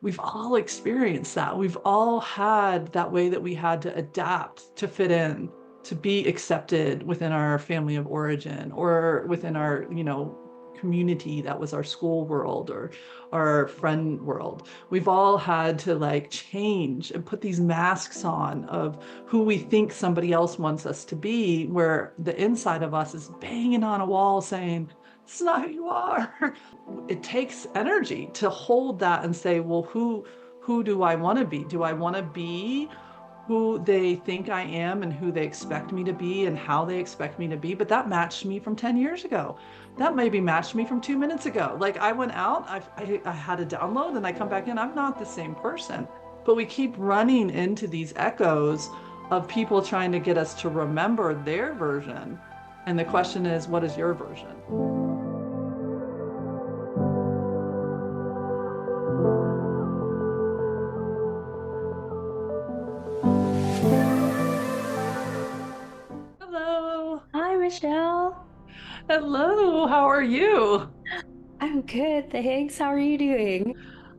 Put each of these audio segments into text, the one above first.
we've all experienced that. We've all had that way that we had to adapt to fit in, to be accepted within our family of origin or within our, community that was our school world or our friend world. We've all had to like change and put these masks on of who we think somebody else wants us to be, where the inside of us is banging on a wall saying, "It's not who you are." It takes energy to hold that and say, well, who do I want to be? Do I want to be who they think I am and who they expect me to be and how they expect me to be? But that matched me from 10 years ago. That maybe matched me from 2 minutes ago. Like I went out, I had a download and I come back in, I'm not the same person. But we keep running into these echoes of people trying to get us to remember their version. And the question is, what is your version? Hello. Hi, Michelle. Hello. How are you? I'm good, thanks. How are you doing?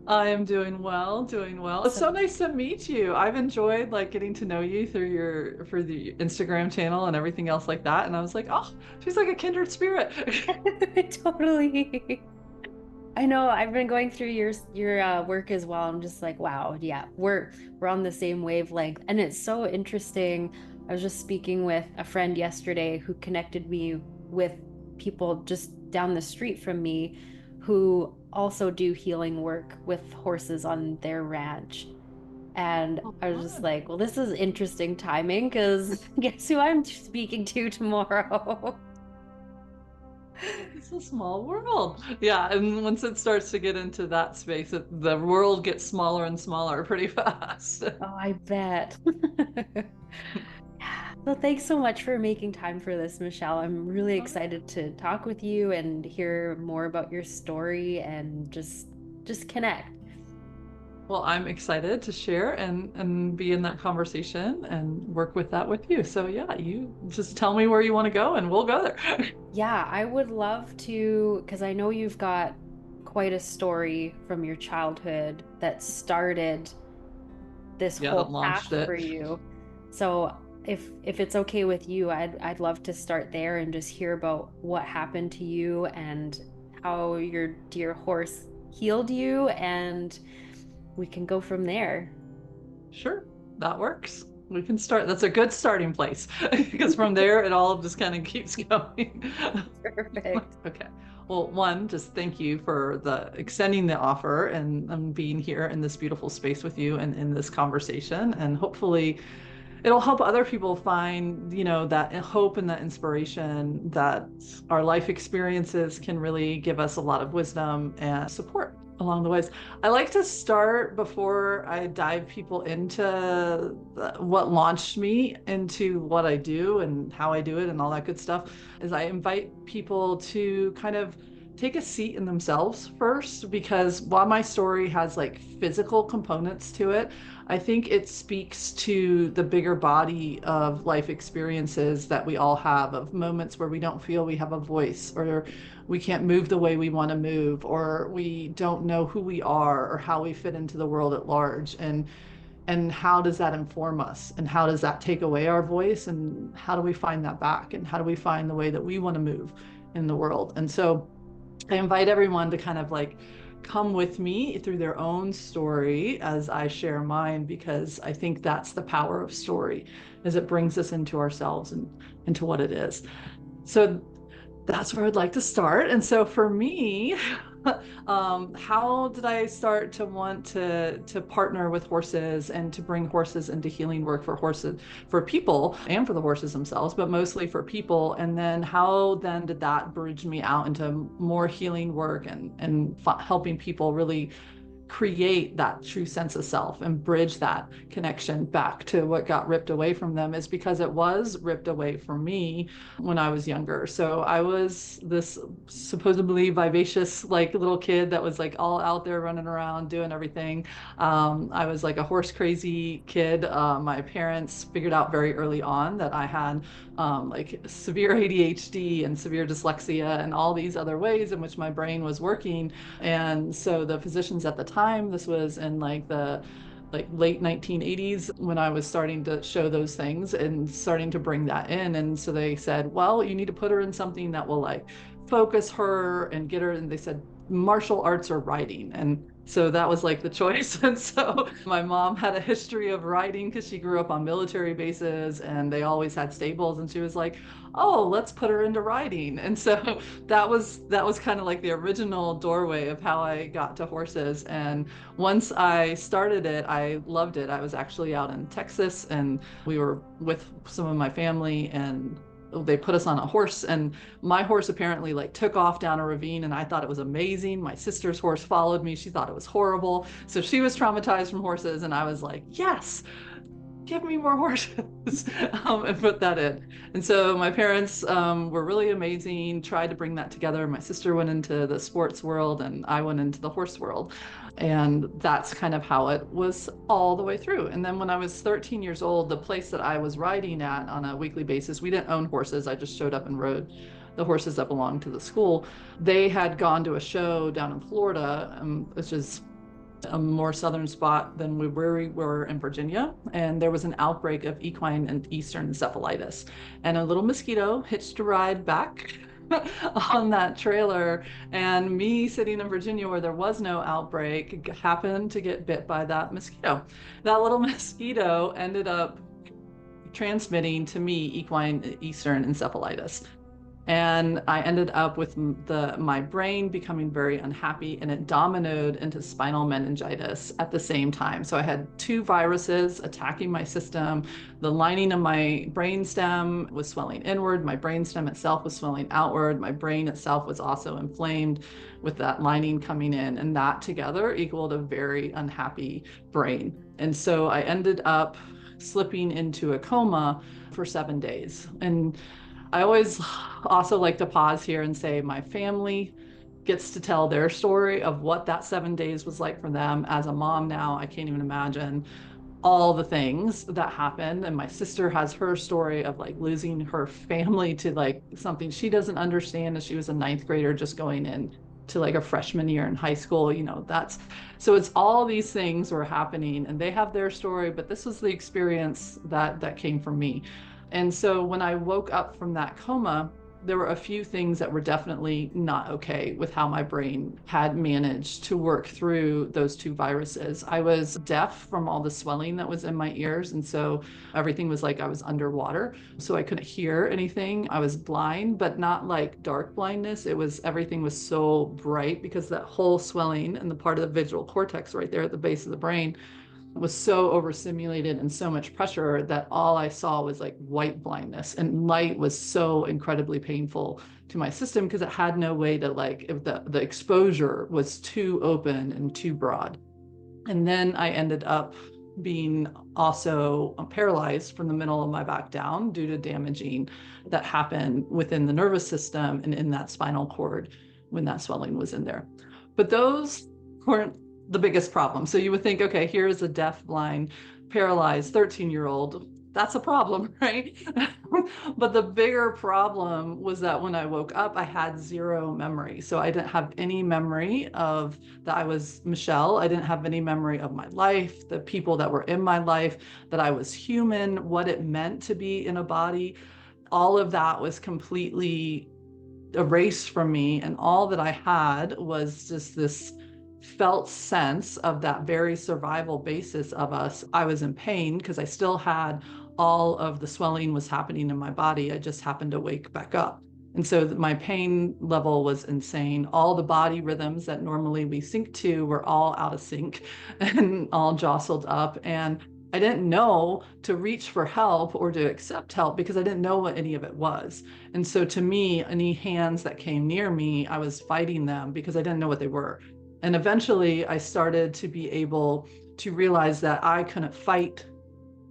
I am doing well, doing well. It's so Awesome. nice to meet you. I've enjoyed like getting to know you through for the Instagram channel and everything else like that. And I was like, oh, she's like a kindred spirit. Totally. I know I've been going through your work as well. I'm just like, wow, yeah, we're on the same wavelength. And it's so interesting. I was just speaking with a friend yesterday who connected me with people just down the street from me who also do healing work with horses on their ranch. And Oh, I was just fun. like, well, this is interesting timing because guess who I'm speaking to tomorrow? It's a small world. Yeah, and once it starts to get into that space, the world gets smaller and smaller pretty fast. Oh, I bet. Well, thanks so much for making time for this, Michelle. I'm really Oh, yeah. excited to talk with you and hear more about your story and just connect. Well, I'm excited to share and be in that conversation and work with that with you. So yeah, you just tell me where you want to go and we'll go there. Yeah, I would love to, because I know you've got quite a story from your childhood that started this Yeah, that whole launched path it. for you. So if it's okay with you, I'd love to start there and just hear about what happened to you and how your dear horse healed you, and we can go from there. Sure, that works. We can start. That's a good starting place because from there it all just kind of keeps going. Perfect. Okay. Well, one, just thank you for the extending the offer and being here in this beautiful space with you and in this conversation. And hopefully it'll help other people find, that hope and that inspiration that our life experiences can really give us a lot of wisdom and support along the ways. I like to start before I dive people into what launched me into what I do and how I do it and all that good stuff, is I invite people to kind of take a seat in themselves first, because while my story has like physical components to it, I think it speaks to the bigger body of life experiences that we all have, of moments where we don't feel we have a voice, or we can't move the way we want to move, or we don't know who we are or how we fit into the world at large. And how does that inform us? And how does that take away our voice? And how do we find that back? And how do we find the way that we want to move in the world? And so I invite everyone to kind of like come with me through their own story as I share mine, because I think that's the power of story, as it brings us into ourselves and into what it is. So that's where I'd like to start. And so for me, how did I start to want to partner with horses and to bring horses into healing work for horses, for people, and for the horses themselves, but mostly for people? And then how then did that bridge me out into more healing work and helping people really create that true sense of self and bridge that connection back to what got ripped away from them, is because it was ripped away from me when I was younger. So I was this supposedly vivacious like little kid that was like all out there running around doing everything. I was like a horse crazy kid. My parents figured out very early on that I had like severe ADHD and severe dyslexia and all these other ways in which my brain was working. And so the physicians at the time time. This was in like the late 1980s when I was starting to show those things and starting to bring that in. And so they said, well, you need to put her in something that will like focus her and get her. And they said martial arts or writing. And so that was like the choice. And so my mom had a history of riding because she grew up on military bases and they always had stables. And she was like, oh, let's put her into riding. And so that was kind of like the original doorway of how I got to horses. And once I started it, I loved it. I was actually out in Texas and we were with some of my family and they put us on a horse, and my horse apparently like took off down a ravine, and I thought it was amazing. My sister's horse followed me. She thought it was horrible. So she was traumatized from horses, and I was like, yes, give me more horses, and put that in. And so my parents were really amazing, tried to bring that together. My sister went into the sports world and I went into the horse world. And that's kind of how it was all the way through. And then when I was 13 years old, the place that I was riding at on a weekly basis, we didn't own horses. I just showed up and rode the horses that belonged to the school. They had gone to a show down in Florida, which is a more southern spot than where we were in Virginia. And there was an outbreak of equine and eastern encephalitis. And a little mosquito hitched a ride back on that trailer. And me sitting in Virginia where there was no outbreak happened to get bit by that mosquito. That little mosquito ended up transmitting to me equine eastern encephalitis. And I ended up with my brain becoming very unhappy, and it dominoed into spinal meningitis at the same time. So I had two viruses attacking my system. The lining of my brainstem was swelling inward. My brainstem itself was swelling outward. My brain itself was also inflamed with that lining coming in. And that together equaled a very unhappy brain. And so I ended up slipping into a coma for 7 days. And I always also like to pause here and say my family gets to tell their story of what that 7 days was like for them. As a mom now, I can't even imagine all the things that happened. And my sister has her story of like losing her family to like something she doesn't understand as she was a ninth grader just going in to like a freshman year in high school. So it's all these things were happening and they have their story, but this was the experience that came from me. And so when I woke up from that coma, there were a few things that were definitely not okay with how my brain had managed to work through those two viruses. I was deaf from all the swelling that was in my ears. And so everything was like I was underwater. So I couldn't hear anything. I was blind, but not like dark blindness. Everything was so bright because that whole swelling in the part of the visual cortex right there at the base of the brain was so overstimulated and so much pressure that all I saw was like white blindness, and light was so incredibly painful to my system because it had no way to like, if the exposure was too open and too broad. And then I ended up being also paralyzed from the middle of my back down due to damaging that happened within the nervous system and in that spinal cord when that swelling was in there. But those weren't the biggest problem. So you would think, okay, here's a deaf, blind, paralyzed 13-year-old. That's a problem, right? But the bigger problem was that when I woke up, I had zero memory. So I didn't have any memory of that I was Michelle. I didn't have any memory of my life, the people that were in my life, that I was human, what it meant to be in a body. All of that was completely erased from me. And all that I had was just this felt sense of that very survival basis of us. I was in pain because I still had all of the swelling was happening in my body. I just happened to wake back up. And so my pain level was insane. All the body rhythms that normally we sync to were all out of sync and all jostled up. And I didn't know to reach for help or to accept help because I didn't know what any of it was. And so to me, any hands that came near me, I was fighting them because I didn't know what they were. And eventually I started to be able to realize that I couldn't fight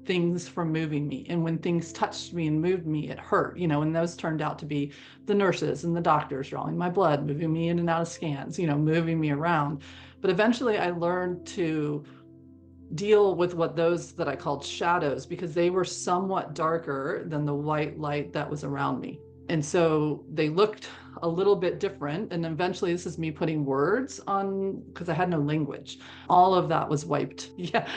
things from moving me. And when things touched me and moved me, it hurt, and those turned out to be the nurses and the doctors drawing my blood, moving me in and out of scans, moving me around. But eventually I learned to deal with what those that I called shadows, because they were somewhat darker than the white light that was around me. And so they looked a little bit different. And eventually this is me putting words on, because I had no language. All of that was wiped. Yeah.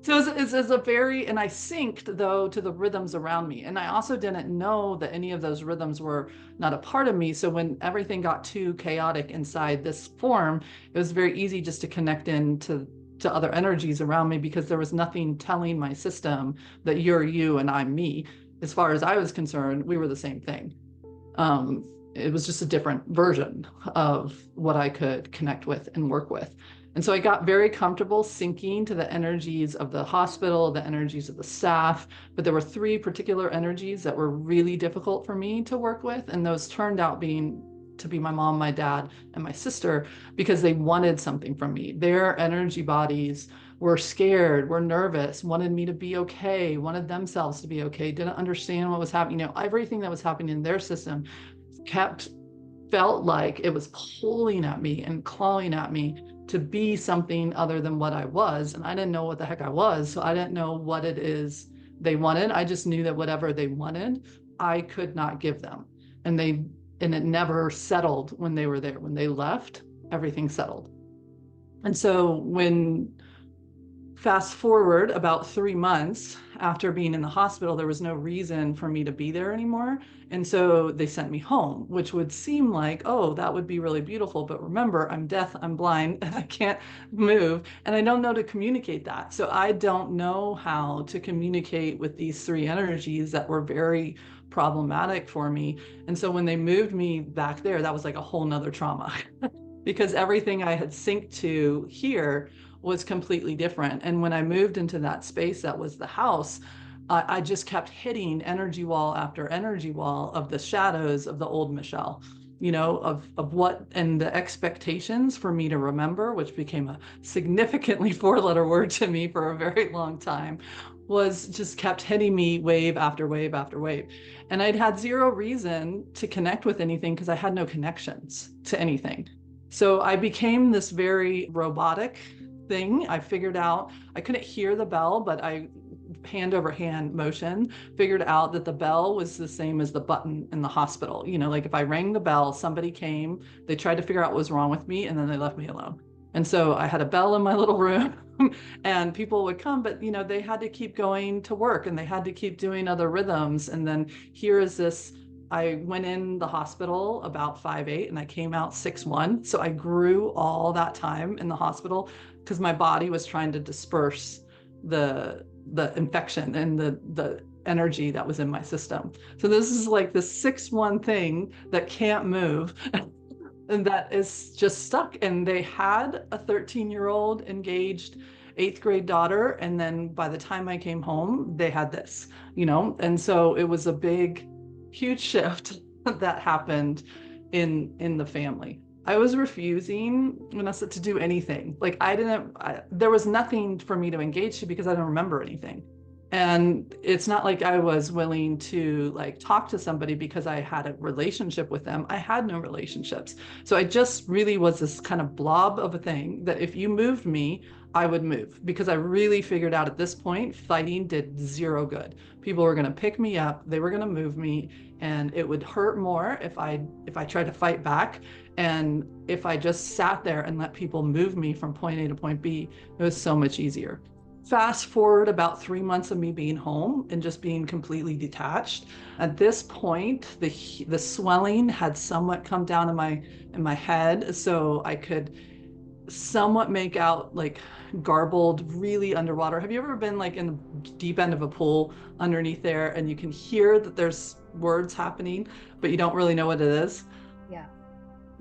So it's a very, and I synced though to the rhythms around me. And I also didn't know that any of those rhythms were not a part of me. So when everything got too chaotic inside this form, it was very easy just to connect to other energies around me, because there was nothing telling my system that you're you and I'm me. As far as I was concerned, we were the same thing. It was just a different version of what I could connect with and work with. And so I got very comfortable syncing to the energies of the hospital, the energies of the staff, but there were three particular energies that were really difficult for me to work with. And those turned out to be my mom, my dad, and my sister, because they wanted something from me. Their energy bodies were scared, were nervous, wanted me to be okay, wanted themselves to be okay, didn't understand what was happening. Everything that was happening in their system felt like it was pulling at me and clawing at me to be something other than what I was. And I didn't know what the heck I was. So I didn't know what it is they wanted. I just knew that whatever they wanted, I could not give them. And it never settled when they were there. When they left, everything settled. And so fast forward about 3 months after being in the hospital, there was no reason for me to be there anymore. And so they sent me home, which would seem like, oh, that would be really beautiful. But remember, I'm deaf, I'm blind, and I can't move, and I don't know to communicate that. So I don't know how to communicate with these three energies that were very problematic for me. And so when they moved me back there, that was like a whole nother trauma because everything I had synced to here was completely different. And when I moved into that space that was the house, I just kept hitting energy wall after energy wall of the shadows of the old Michelle, of what, and the expectations for me to remember, which became a significantly 4-letter word to me for a very long time, was just kept hitting me wave after wave after wave. And I'd had zero reason to connect with anything because I had no connections to anything. So I became this very robotic thing. I figured out I couldn't hear the bell, but I hand over hand motion figured out that the bell was the same as the button in the hospital. Like if I rang the bell, somebody came, they tried to figure out what was wrong with me, and then they left me alone. And so I had a bell in my little room and people would come, but they had to keep going to work and they had to keep doing other rhythms. And then here is this, I went in the hospital about 5'8" and I came out 6'1". So I grew all that time in the hospital because my body was trying to disperse the infection and the energy that was in my system. So this is like this 6'1" thing that can't move and that is just stuck. And they had a 13-year-old engaged 8th grade daughter. And then by the time I came home, they had this, and so it was a big, huge shift that happened in the family. I was refusing, Vanessa, to do anything. Like there was nothing for me to engage to because I don't remember anything. And it's not like I was willing to talk to somebody because I had a relationship with them. I had no relationships. So I just really was this kind of blob of a thing that if you moved me, I would move, because I really figured out at this point, fighting did zero good. People were going to pick me up, they were going to move me, and it would hurt more if I tried to fight back. And if I just sat there and let people move me from point A to point B, it was so much easier. Fast forward about 3 months of me being home and just being completely detached. At this point, the swelling had somewhat come down in my head, so I could somewhat make out garbled, really underwater. Have you ever been in the deep end of a pool underneath there and you can hear that there's words happening, but you don't really know what it is?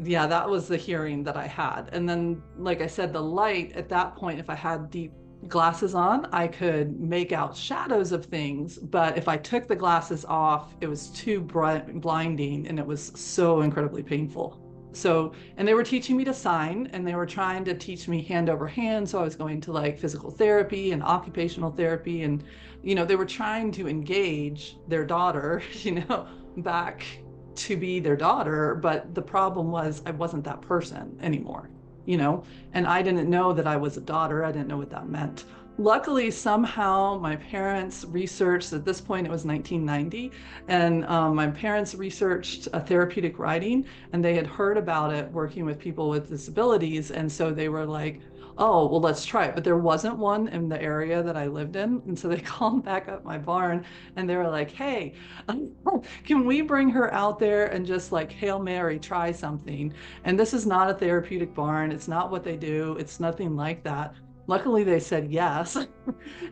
Yeah, that was the hearing that I had. And then, like I said, the light at that point, if I had deep glasses on, I could make out shadows of things. But if I took the glasses off, it was too bright, blinding, and it was so incredibly painful. So, and they were teaching me to sign, and they were trying to teach me hand over hand. So I was going to physical therapy and occupational therapy. And, they were trying to engage their daughter, back to be their daughter. But the problem was I wasn't that person anymore, and I didn't know that I was a daughter. I didn't know what that meant. Luckily, somehow my parents researched, at this point it was 1990, and my parents researched a therapeutic riding, and they had heard about it working with people with disabilities. And so they were like, oh, well, let's try it. But there wasn't one in the area that I lived in. And so they called back up my barn and they were like, hey, can we bring her out there and just like Hail Mary, try something? And this is not a therapeutic barn. It's not what they do. It's nothing like that. Luckily, they said yes.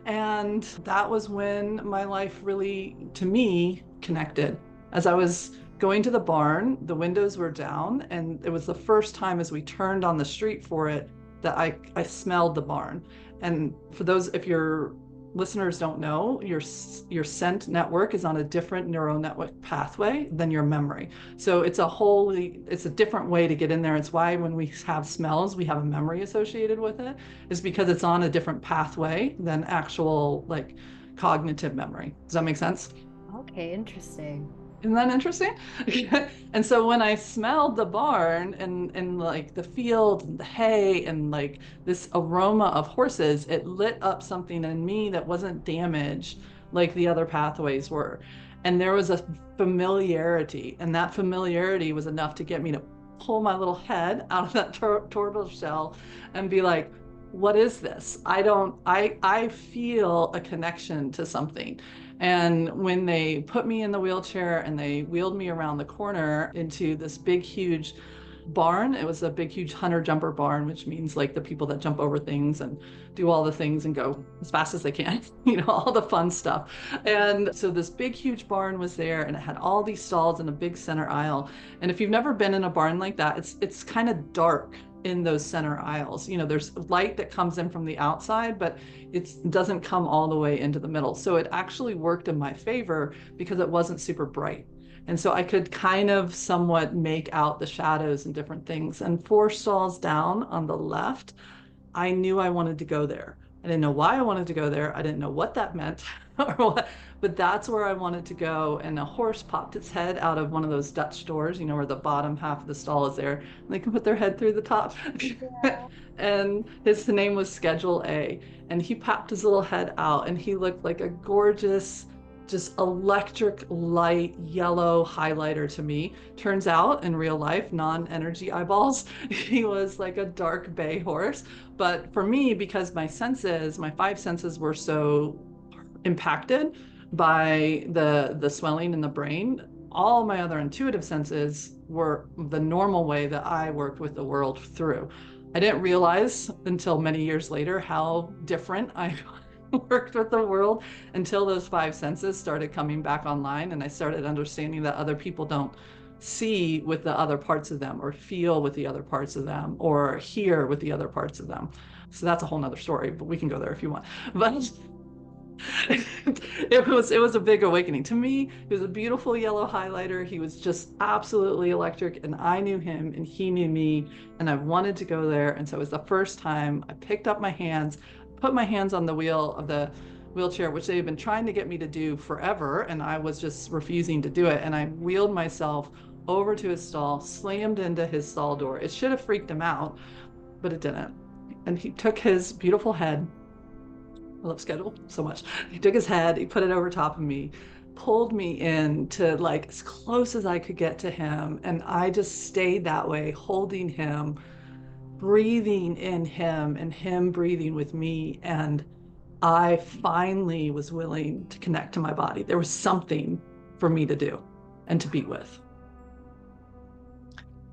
And that was when my life really, to me, connected. As I was going to the barn, the windows were down, and it was the first time as we turned on the street for it that I smelled the barn. And for those, if your listeners don't know, your scent network is on a different neural network pathway than your memory. So it's a different way to get in there. It's why when we have smells, we have a memory associated with it, is because it's on a different pathway than actual like cognitive memory. Does that make sense? Okay, interesting. Isn't that interesting? And so when I smelled the barn and like the field and the hay and like this aroma of horses, it lit up something in me that wasn't damaged like the other pathways were. And there was a familiarity, and that familiarity was enough to get me to pull my little head out of that turtle shell and be like, what is this? I feel a connection to something. And when they put me in the wheelchair and they wheeled me around the corner into this big, huge barn, it was a big, huge hunter jumper barn, which means like the people that jump over things and do all the things and go as fast as they can, all the fun stuff. And so this big, huge barn was there, and it had all these stalls in a big center aisle. And if you've never been in a barn like that, it's kind of dark in those center aisles. There's light that comes in from the outside, but it doesn't come all the way into the middle. So it actually worked in my favor because it wasn't super bright. And so I could kind of somewhat make out the shadows and different things. And 4 stalls down on the left, I knew I wanted to go there. I didn't know why I wanted to go there. I didn't know what that meant or what, but that's where I wanted to go. And a horse popped its head out of one of those Dutch doors, where the bottom half of the stall is there, and they can put their head through the top. Yeah. And his name was Schedule A. And he popped his little head out, and he looked like a gorgeous, just electric light yellow highlighter to me. Turns out in real life, non-energy eyeballs, he was like a dark bay horse. But for me, because my 5 senses were so impacted by the swelling in the brain, all my other intuitive senses were the normal way that I worked with the world through. I didn't realize until many years later how different I worked with the world until those 5 senses started coming back online, and I started understanding that other people don't see with the other parts of them, or feel with the other parts of them, or hear with the other parts of them. So that's a whole nother story, but we can go there if you want. But it was a big awakening to me. He was a beautiful yellow highlighter. He was just absolutely electric, and I knew him and he knew me, and I wanted to go there. And so it was the first time I picked up my hands, put my hands on the wheel of the wheelchair, which they've been trying to get me to do forever, and I was just refusing to do it. And I wheeled myself over to his stall, slammed into his stall door. It should have freaked him out, but it didn't. And he took his beautiful head. I love Schedule so much. He took his head, he put it over top of me, pulled me in to like as close as I could get to him. And I just stayed that way, holding him, breathing in him, and him breathing with me. And I finally was willing to connect to my body. There was something for me to do and to be with.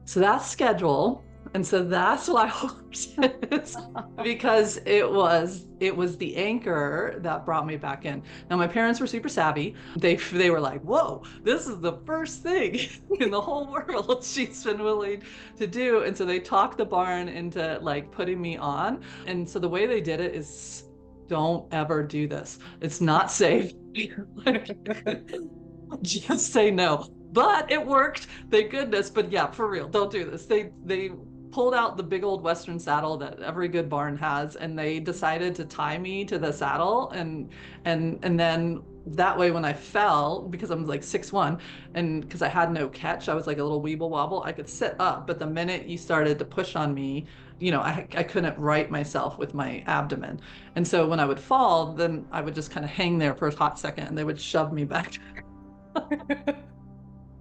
So that's Schedule. And so that's why horses, because it was the anchor that brought me back in. Now my parents were super savvy. They were like, whoa, this is the first thing in the whole world she's been willing to do. And so they talked the barn into like putting me on. And so the way they did it is, don't ever do this. It's not safe. Just say no. But it worked, thank goodness. But yeah, for real, don't do this. They pulled out the big old Western saddle that every good barn has, and they decided to tie me to the saddle, and then that way when I fell, because I'm like 6'1", and because I had no catch, I was like a little weeble wobble, I could sit up, but the minute you started to push on me, I couldn't right myself with my abdomen. And so when I would fall, then I would just kind of hang there for a hot second and they would shove me back.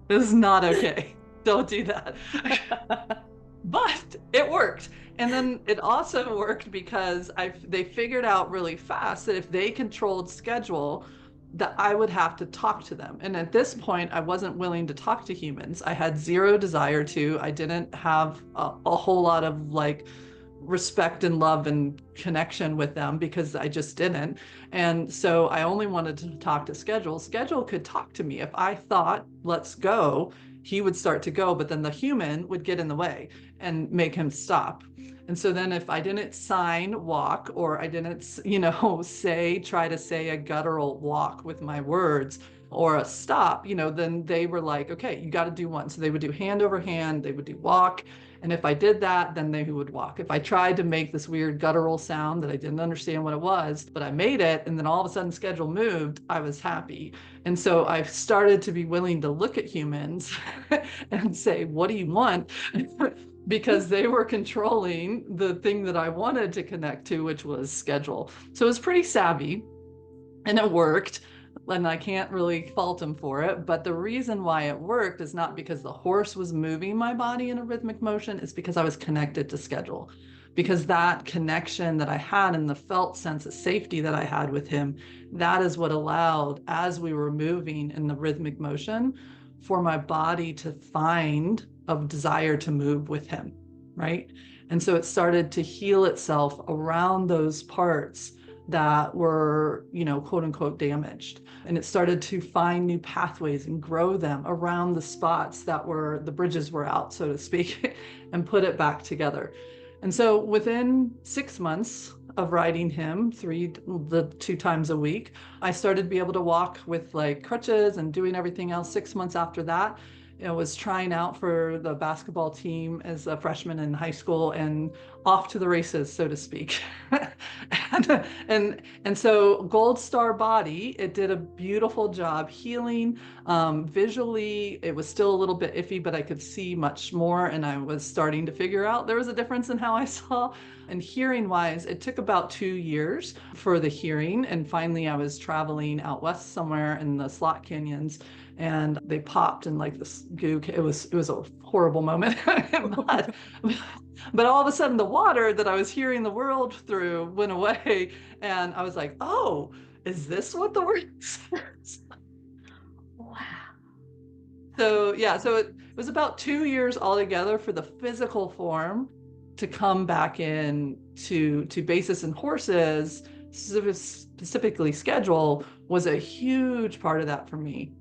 This is not okay. Don't do that. But it worked. And then it also worked because they figured out really fast that if they controlled schedule, that I would have to talk to them. And at this point, I wasn't willing to talk to humans. I had zero desire to. I didn't have a whole lot of like respect and love and connection with them because I just didn't. And so I only wanted to talk to Schedule. Schedule could talk to me. If I thought, let's go, he would start to go, but then the human would get in the way and make him stop. And so then if I didn't sign walk, or I didn't, try to say a guttural walk with my words or a stop, then they were like, okay, you got to do one. So they would do hand over hand, they would do walk. And if I did that, then they would walk. If I tried to make this weird guttural sound that I didn't understand what it was, but I made it, and then all of a sudden Schedule moved, I was happy. And so I've started to be willing to look at humans and say, what do you want? Because they were controlling the thing that I wanted to connect to, which was Schedule. So it was pretty savvy and it worked. And I can't really fault him for it. But the reason why it worked is not because the horse was moving my body in a rhythmic motion, it's because I was connected to Schedule. Because that connection that I had and the felt sense of safety that I had with him, that is what allowed, as we were moving in the rhythmic motion, for my body to find a desire to move with him, right? And so it started to heal itself around those parts that were, quote unquote, damaged. And it started to find new pathways and grow them around the spots that were, the bridges were out, so to speak, and put it back together. And so within 6 months of riding him 2 times a week, I started to be able to walk with like crutches and doing everything else. 6 months after that, I was trying out for the basketball team as a freshman in high school and off to the races, so to speak. and so Gold Star Body, it did a beautiful job healing. Visually, it was still a little bit iffy, but I could see much more. And I was starting to figure out there was a difference in how I saw. And hearing wise, it took about 2 years for the hearing. And finally, I was traveling out west somewhere in the slot canyons, and they popped in like this goo. It was a horrible moment. But all of a sudden the water that I was hearing the world through went away. And I was like, oh, is this what the word says? Wow. So yeah, so it was about 2 years altogether for the physical form to come back in to basis, and horses, specifically Schedule, was a huge part of that for me.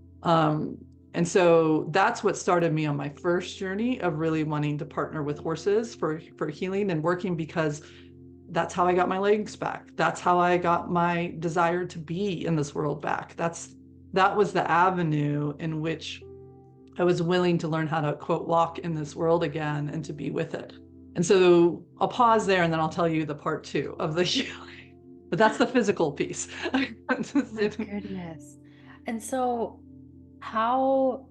And so that's what started me on my first journey of really wanting to partner with horses for healing and working, because that's how I got my legs back. That's how I got my desire to be in this world back. That was the avenue in which I was willing to learn how to, quote, walk in this world again and to be with it. And so I'll pause there and then I'll tell you the part 2 of the healing. But that's the physical piece. My goodness. And so how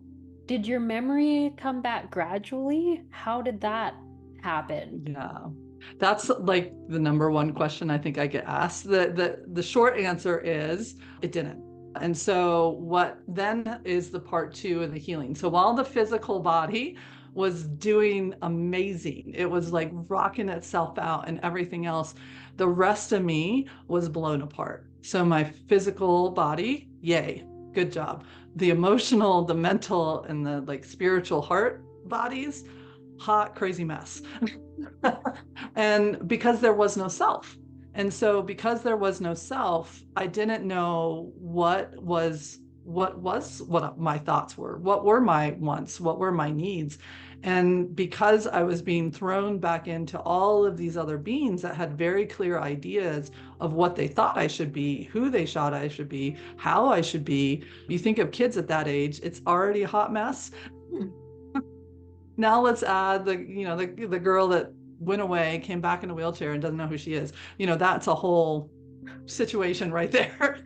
did your memory come back gradually? How did that happen? Yeah, that's like the number one question I think I get asked. The short answer is it didn't. And so what then is the part 2 of the healing? So while the physical body was doing amazing, it was like rocking itself out and everything else, the rest of me was blown apart. So my physical body, yay, good job. The emotional, the mental, and the like spiritual heart bodies, hot, crazy mess. And because there was no self. And so because there was no self, I didn't know what my thoughts were, what were my wants, what were my needs. And because I was being thrown back into all of these other beings that had very clear ideas of what they thought I should be, who they thought I should be, how I should be. You think of kids at that age, it's already a hot mess. Now let's add the girl that went away, came back in a wheelchair and doesn't know who she is. That's a whole situation right there.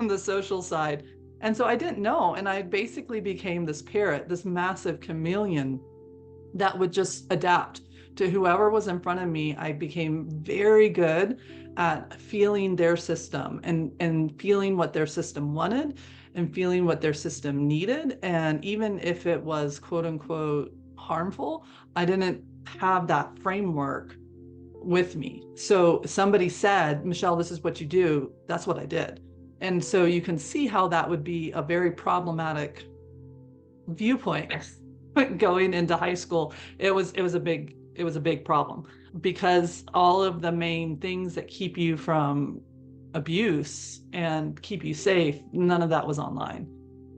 On the social side. And so I didn't know. And I basically became this parrot, this massive chameleon that would just adapt to whoever was in front of me. I became very good at feeling their system and feeling what their system wanted and feeling what their system needed. And even if it was quote unquote harmful, I didn't have that framework with me. So somebody said, Michelle, this is what you do. That's what I did. And so you can see how that would be a very problematic viewpoint going into high school. It was a big problem, because all of the main things that keep you from abuse and keep you safe, none of that was online.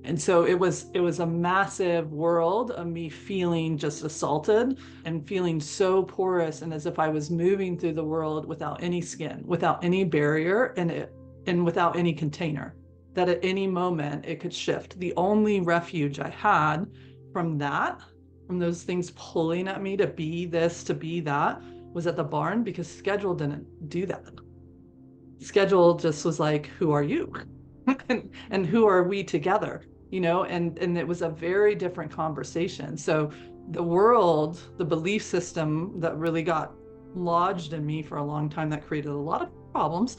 And so it was a massive world of me feeling just assaulted and feeling so porous, and as if I was moving through the world without any skin, without any barrier, and without any container, that at any moment it could shift. The only refuge I had from that, from those things pulling at me to be this, to be that, was at the barn, because schedule didn't do that. Schedule just was like, who are you? and who are we together? And it was a very different conversation. So the world, the belief system that really got lodged in me for a long time, that created a lot of problems,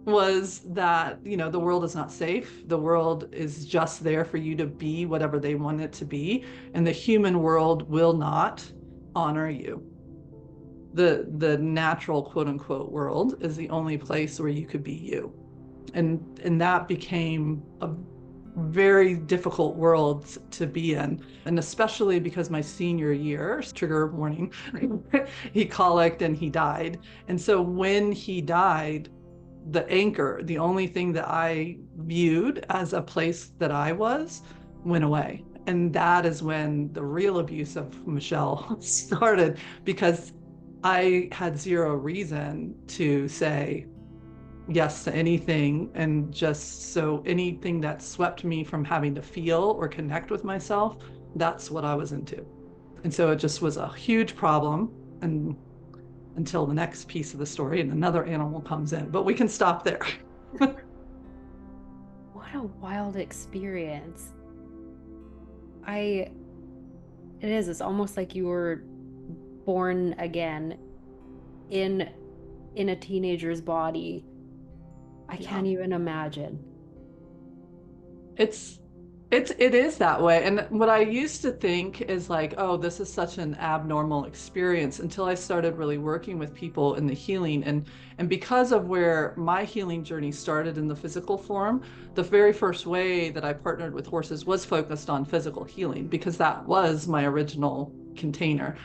was that, the world is not safe. The world is just there for you to be whatever they want it to be. And the human world will not honor you. The natural quote unquote world is the only place where you could be you. And that became a very difficult world to be in. And especially because my senior year, trigger warning, he colicked and he died. And so when he died, the anchor, the only thing that I viewed as a place that I was, went away. And that is when the real abuse of Michelle started, because I had zero reason to say yes to anything. And just so anything that swept me from having to feel or connect with myself, that's what I was into. And so it just was a huge problem. And until the next piece of the story and another animal comes in, but we can stop there. What a wild experience. It's almost like you were born again in a teenager's body. I can't even imagine. It is that way. And what I used to think is like, oh, this is such an abnormal experience, until I started really working with people in the healing. And because of where my healing journey started in the physical form, the very first way that I partnered with horses was focused on physical healing, because that was my original container.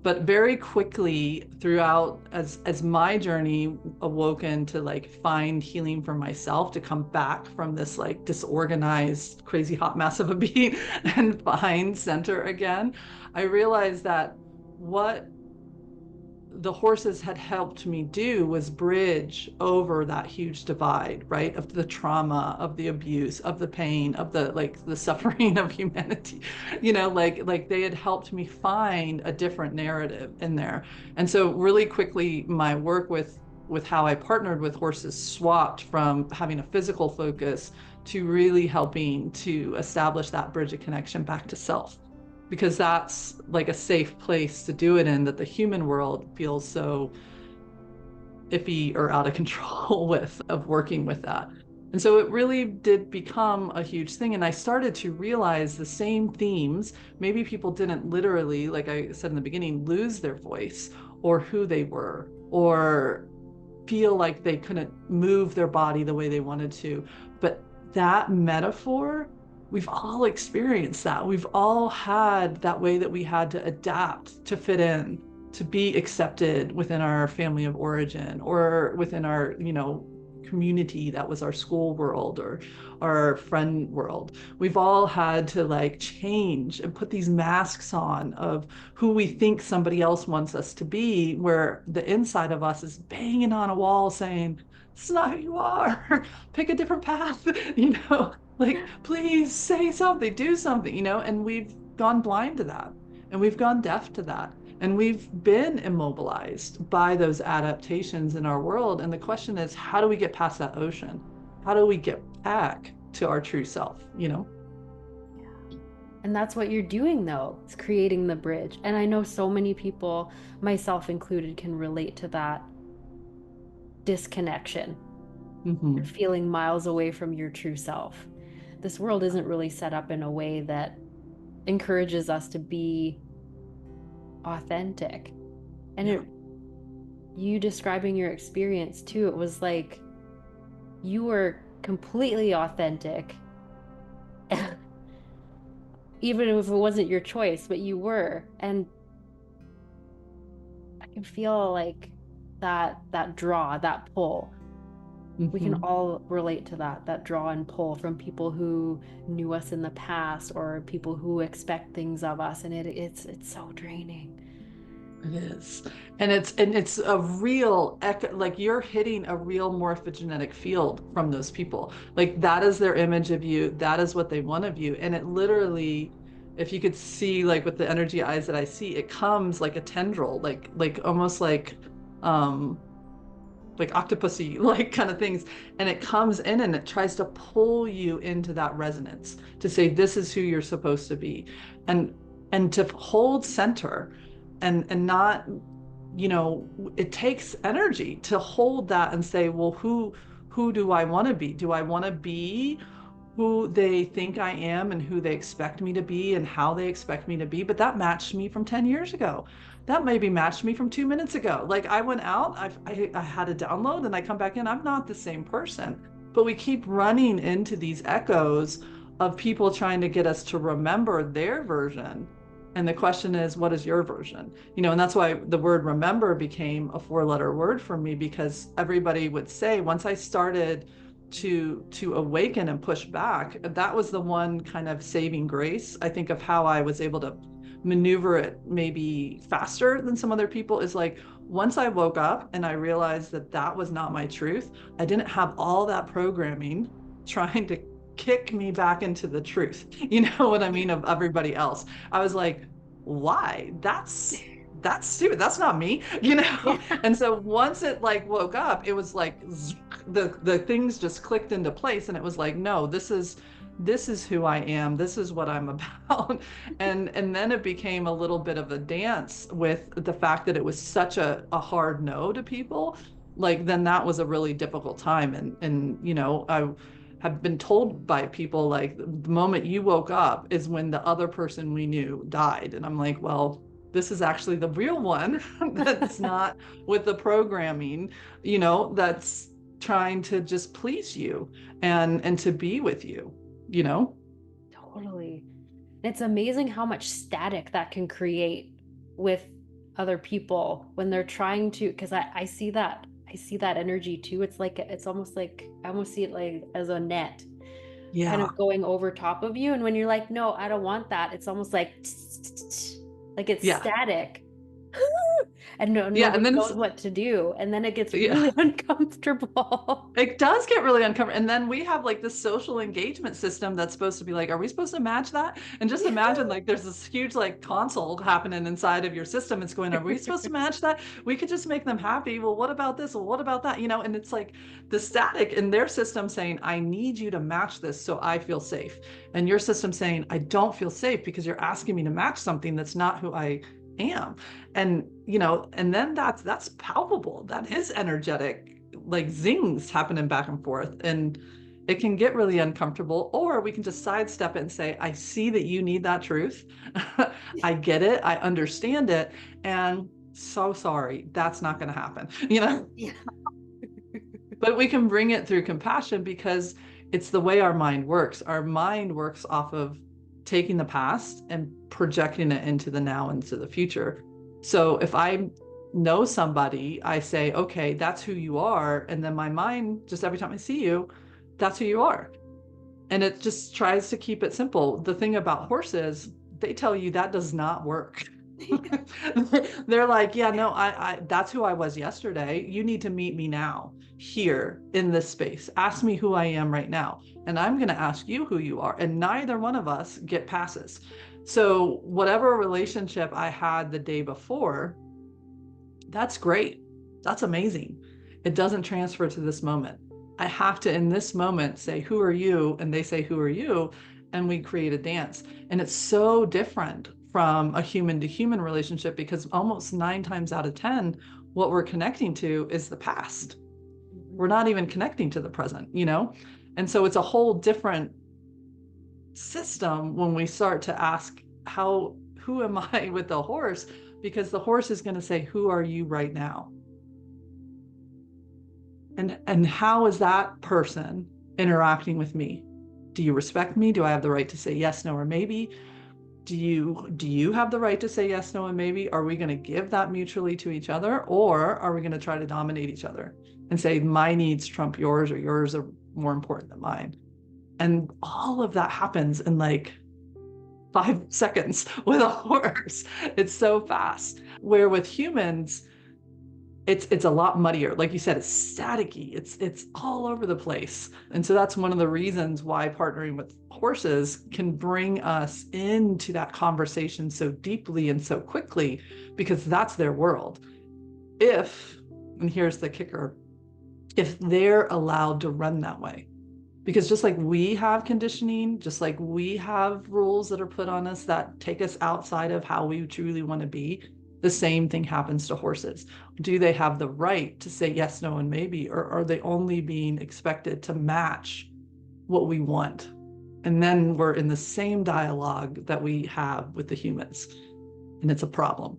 But very quickly throughout, as my journey awoken to like find healing for myself, to come back from this like disorganized, crazy hot mess of a being and find center again, I realized that what the horses had helped me do was bridge over that huge divide, right? Of the trauma, of the abuse, of the pain, of the suffering of humanity, like they had helped me find a different narrative in there. And so really quickly, my work with how I partnered with horses swapped from having a physical focus to really helping to establish that bridge of connection back to self, because that's like a safe place to do it in, that the human world feels so iffy or out of control with, of working with that. And so it really did become a huge thing. And I started to realize the same themes. Maybe people didn't literally, like I said in the beginning, lose their voice or who they were, or feel like they couldn't move their body the way they wanted to. But that metaphor, we've all experienced that. We've all had that way that we had to adapt to fit in, to be accepted within our family of origin, or within our, community that was our school world or our friend world. We've all had to like change and put these masks on of who we think somebody else wants us to be, where the inside of us is banging on a wall saying, "It's not who you are. Pick a different path," like, please say something, do something, and we've gone blind to that, and we've gone deaf to that, and we've been immobilized by those adaptations in our world. And the question is, how do we get past that ocean? How do we get back to our true self? Yeah. And that's what you're doing, though, is creating the bridge. And I know so many people, myself included, can relate to that disconnection and Mm-hmm. feeling miles away from your true self. This world isn't really set up in a way that encourages us to be authentic. And Yeah. you describing your experience too, it was like you were completely authentic, even if it wasn't your choice, but you were. And I can feel like that draw, that pull. We can Mm-hmm. all relate to that draw and pull from people who knew us in the past or people who expect things of us, and it's so draining. It is. And it's a real like you're hitting a real morphogenetic field from those people. Like that is their image of you. That is what they want of you. And it literally, if you could see like with the energy eyes that I see, it comes like a tendril, like almost like octopusy like kind of things, and it comes in and it tries to pull you into that resonance to say this is who you're supposed to be, and to hold center, and not, it takes energy to hold that and say, well, who do I want to be? Do I want to be who they think I am and who they expect me to be and how they expect me to be? But that matched me from 10 years ago. That maybe matched me from 2 minutes ago. Like I went out, I had a download and I come back in. I'm not the same person. But we keep running into these echoes of people trying to get us to remember their version. And the question is, what is your version? And that's why the word remember became a 4-letter word for me, because everybody would say, once I started to awaken and push back, that was the one kind of saving grace, I think, of how I was able to maneuver it maybe faster than some other people, is like once I woke up and I realized that that was not my truth, I didn't have all that programming trying to kick me back into the truth, you know what I mean, of everybody else. I was like, why? That's stupid. That's not me, Yeah. And so once it like woke up, it was like the things just clicked into place, and it was like, no, this is who I am. This is what I'm about. And then it became a little bit of a dance with the fact that it was such a hard no to people. Like then that was a really difficult time. And I have been told by people, like, the moment you woke up is when the other person we knew died. And I'm like, well, this is actually the real one that's not with the programming, that's trying to just please you and to be with you, you know? Totally. It's amazing how much static that can create with other people when they're trying to, because I see that energy too. It's like it's almost like I almost see it like as a net kind Yeah. of going over top of you. And when you're like, no, I don't want that, it's almost like like it's Yeah. static. And Yeah. And nobody then it's, knows what to do. And then it gets yeah. really uncomfortable. It does get really uncomfortable. And then we have like this social engagement system that's supposed to be like, are we supposed to match that? And just imagine like there's this huge like console happening inside of your system. It's going, are we supposed to match that? We could just make them happy. Well, what about this? Well, what about that? And it's like the static in their system saying, I need you to match this so I feel safe. And your system saying, I don't feel safe because you're asking me to match something that's not who I am. And then that's palpable. That is energetic, like zings happening back and forth, and it can get really uncomfortable. Or we can just sidestep it and say, I see that you need that truth. I get it, I understand it, and so sorry, that's not going to happen. Yeah. But we can bring it through compassion, because it's the way our mind works. Our mind works off of taking the past and projecting it into the now, into the future. So if I know somebody, I say, okay, that's who you are. And then my mind, just every time I see you, that's who you are. And it just tries to keep it simple. The thing about horses, they tell you that does not work. They're like, yeah, no, I that's who I was yesterday. You need to meet me now, here in this space. Ask me who I am right now, and I'm going to ask you who you are. And neither one of us get passes. So whatever relationship I had the day before, that's great. That's amazing. It doesn't transfer to this moment. I have to, in this moment, say, who are you? And they say, who are you? and we create a dance. And it's so different from a human to human relationship, because almost 9 times out of 10, what we're connecting to is the past. We're not even connecting to the present, you know? And so it's a whole different system when we start to ask, who am I with the horse? Because the horse is going to say, who are you right now? And how is that person interacting with me? Do you respect me? Do I have the right to say yes, no, or maybe? Do you have the right to say yes, no, and maybe? Are we going to give that mutually to each other, or are we going to try to dominate each other and say my needs trump yours, or yours are more important than mine? And all of that happens in like 5 seconds with a horse. It's so fast. Where with humans, it's a lot muddier. Like you said, it's staticky. It's all over the place. And so that's one of the reasons why partnering with horses can bring us into that conversation so deeply and so quickly, because that's their world. And here's the kicker, if they're allowed to run that way. Because just like we have conditioning, just like we have rules that are put on us that take us outside of how we truly want to be, the same thing happens to horses. Do they have the right to say yes, no, and maybe, or are they only being expected to match what we want? And then we're in the same dialogue that we have with the humans, and it's a problem.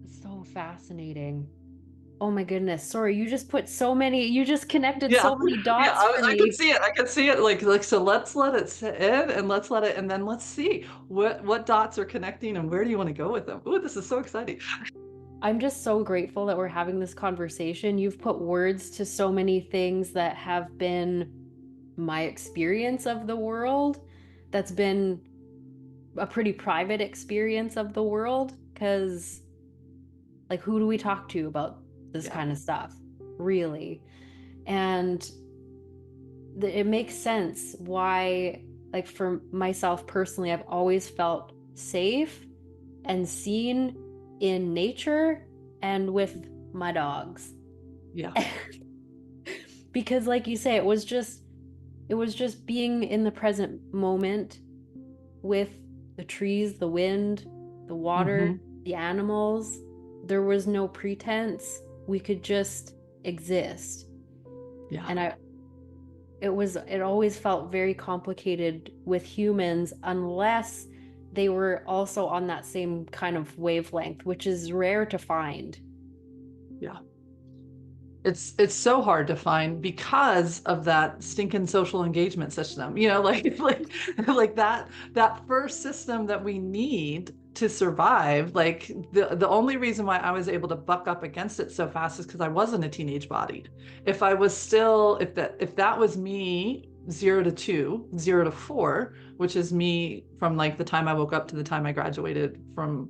It's so fascinating. Oh my goodness. Sorry, you just connected Yeah, so many yeah, dots for I can me. see it. I can see it. Like so. Let's let it sit in, and and then let's see what dots are connecting, and where do you want to go with them? Ooh, this is so exciting. I'm just so grateful that we're having this conversation. You've put words to so many things that have been my experience of the world. That's been a pretty private experience of the world, because like, who do we talk to about this kind of stuff, really? And it makes sense why, like, for myself personally, I've always felt safe and seen in nature and with my dogs. Yeah. Because like you say, it was just being in the present moment with the trees, the wind, the water, the animals. There was no pretense. We could just exist. Yeah. And it always felt very complicated with humans unless they were also on that same kind of wavelength, which is rare to find. Yeah. It's so hard to find because of that stinking social engagement system, like that first system that we need to survive. Like the only reason why I was able to buck up against it so fast is because I wasn't a teenage body. If that was me 0 to 2, 0 to 4, which is me from like the time I woke up to the time I graduated from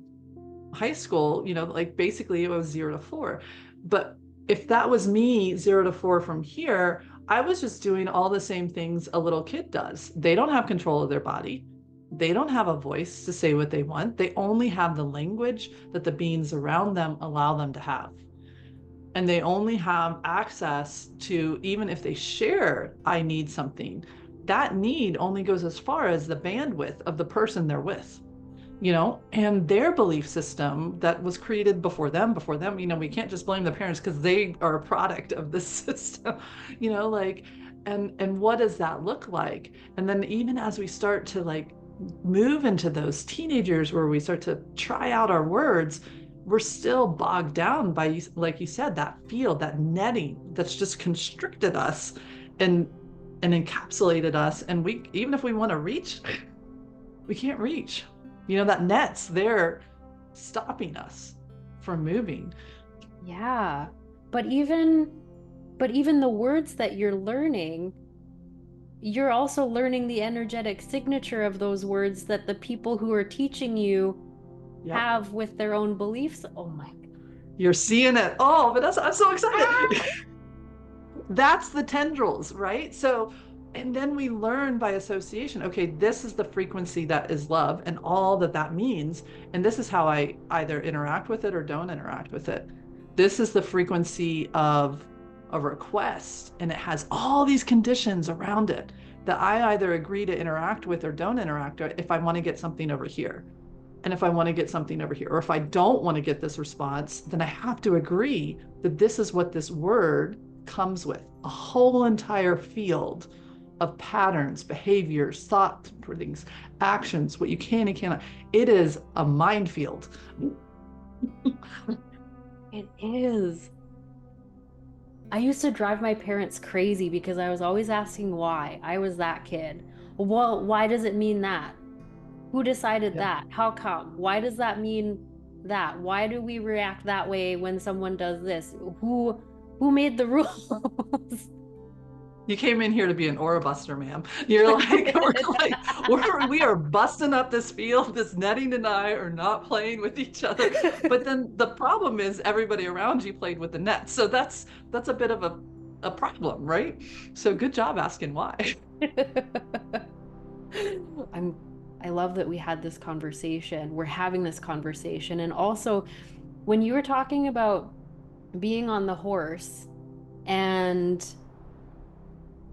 high school, like basically it was 0 to 4. But if that was me 0 to 4 from here, I was just doing all the same things a little kid does. They don't have control of their body. They don't have a voice to say what they want. They only have the language that the beings around them allow them to have. And they only have access to, even if they share, I need something, that need only goes as far as the bandwidth of the person they're with. And their belief system that was created before them, we can't just blame the parents because they are a product of this system, and what does that look like? And then even as we start to like move into those teenagers where we start to try out our words, we're still bogged down by, like you said, that field, that netting that's just constricted us and encapsulated us. And even if we want to reach, we can't reach. That net's there stopping us from moving. Yeah. But even the words that you're learning, you're also learning the energetic signature of those words that the people who are teaching you have with their own beliefs. Oh my God. You're seeing it. Oh, Vanessa, I'm so excited. That's the tendrils, right? So, and then we learn by association, okay, this is the frequency that is love and all that means. And this is how I either interact with it or don't interact with it. This is the frequency of a request, and it has all these conditions around it that I either agree to interact with or don't interact with if I want to get something over here. And if I want to get something over here, or if I don't want to get this response, then I have to agree that this is what this word comes with, a whole entire field of patterns, behaviors, thought things, actions, what you can and cannot. It is a minefield. It is. I used to drive my parents crazy because I was always asking why. I was that kid. Well, why does it mean that? Who decided that? How come? Why does that mean that? Why do we react that way when someone does this? Who made the rules? You came in here to be an aura buster, ma'am. You're like, we are busting up this field. This netting and I are not playing with each other. But then the problem is everybody around you played with the net. So that's a bit of a problem, right? So good job asking why. I love that we had this conversation. We're having this conversation. And also, when you were talking about being on the horse and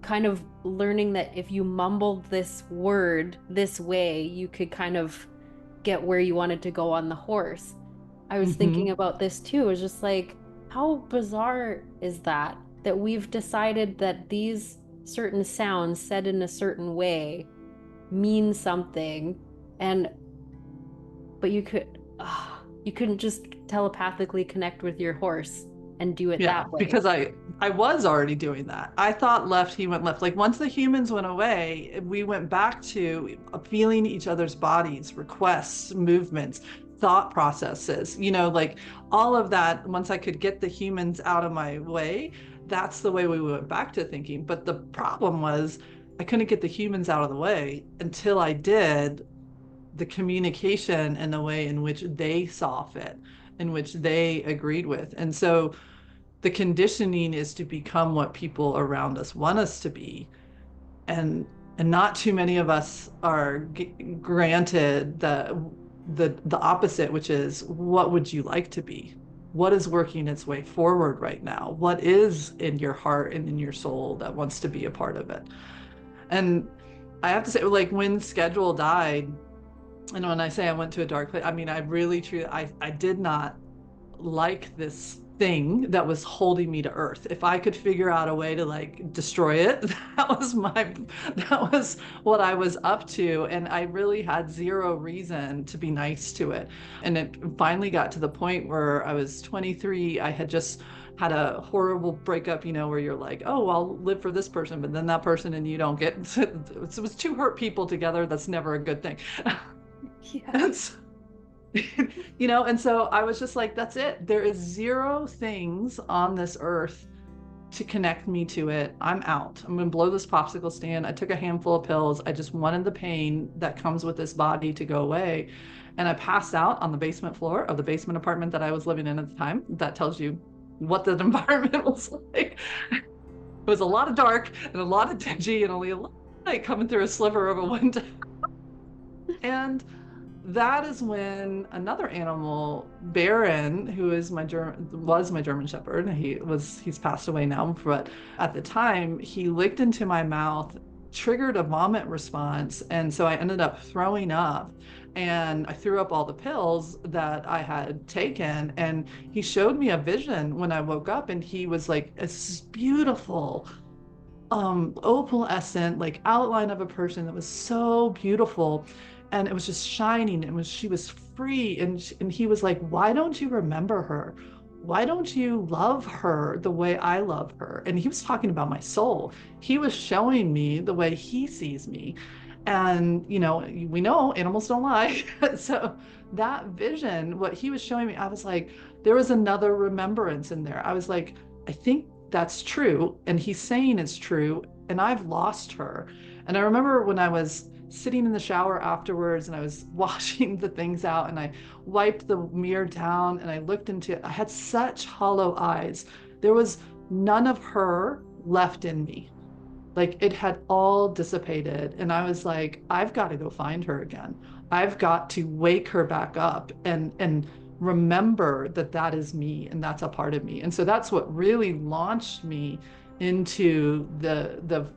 kind of learning that if you mumbled this word this way, you could kind of get where you wanted to go on the horse. I was thinking about this too. It was just like, how bizarre is that we've decided that these certain sounds said in a certain way mean something, but you couldn't just telepathically connect with your horse and do it that way. Because I was already doing that. I thought left, he went left. Like once the humans went away, we went back to feeling each other's bodies, requests, movements, thought processes, like all of that. Once I could get the humans out of my way, that's the way we went back to thinking. But the problem was I couldn't get the humans out of the way until I did the communication in the way in which they saw fit, in which they agreed with. And so the conditioning is to become what people around us want us to be. And not too many of us are granted the opposite, which is, what would you like to be? What is working its way forward right now? What is in your heart and in your soul that wants to be a part of it? And I have to say, like when Schedule died, and when I say I went to a dark place, I mean, I really, truly, I did not like this thing that was holding me to earth. If I could figure out a way to like destroy it, that was what I was up to. And I really had zero reason to be nice to it. And it finally got to the point where I was 23. I had just had a horrible breakup, where you're like, oh, I'll live for this person, but then that person and you don't get, it was two hurt people together. That's never a good thing. Yeah. And so I was just like, that's it. There is zero things on this earth to connect me to it. I'm out. I'm going to blow this popsicle stand. I took a handful of pills. I just wanted the pain that comes with this body to go away. And I passed out on the basement floor of the basement apartment that I was living in at the time. That tells you what the environment was like. It was a lot of dark and a lot of dingy and only a lot of light coming through a sliver of a window. And that is when another animal, Baron, who is was my German Shepherd, he's passed away now, but at the time he licked into my mouth, triggered a vomit response, and so I ended up throwing up, and I threw up all the pills that I had taken, and he showed me a vision when I woke up, and he was like this beautiful opalescent like outline of a person that was so beautiful. And it was just shining, and she was free. And he was like, why don't you remember her? Why don't you love her the way I love her? And he was talking about my soul. He was showing me the way he sees me. And, we know animals don't lie. So that vision, what he was showing me, I was like, there was another remembrance in there. I was like, I think that's true. And he's saying it's true. And I've lost her. And I remember when I was sitting in the shower afterwards and I was washing the things out and I wiped the mirror down and I looked into it. I had such hollow eyes. There was none of her left in me. Like it had all dissipated. And I was like, I've got to go find her again. I've got to wake her back up and remember that that is me and that's a part of me. And so that's what really launched me into the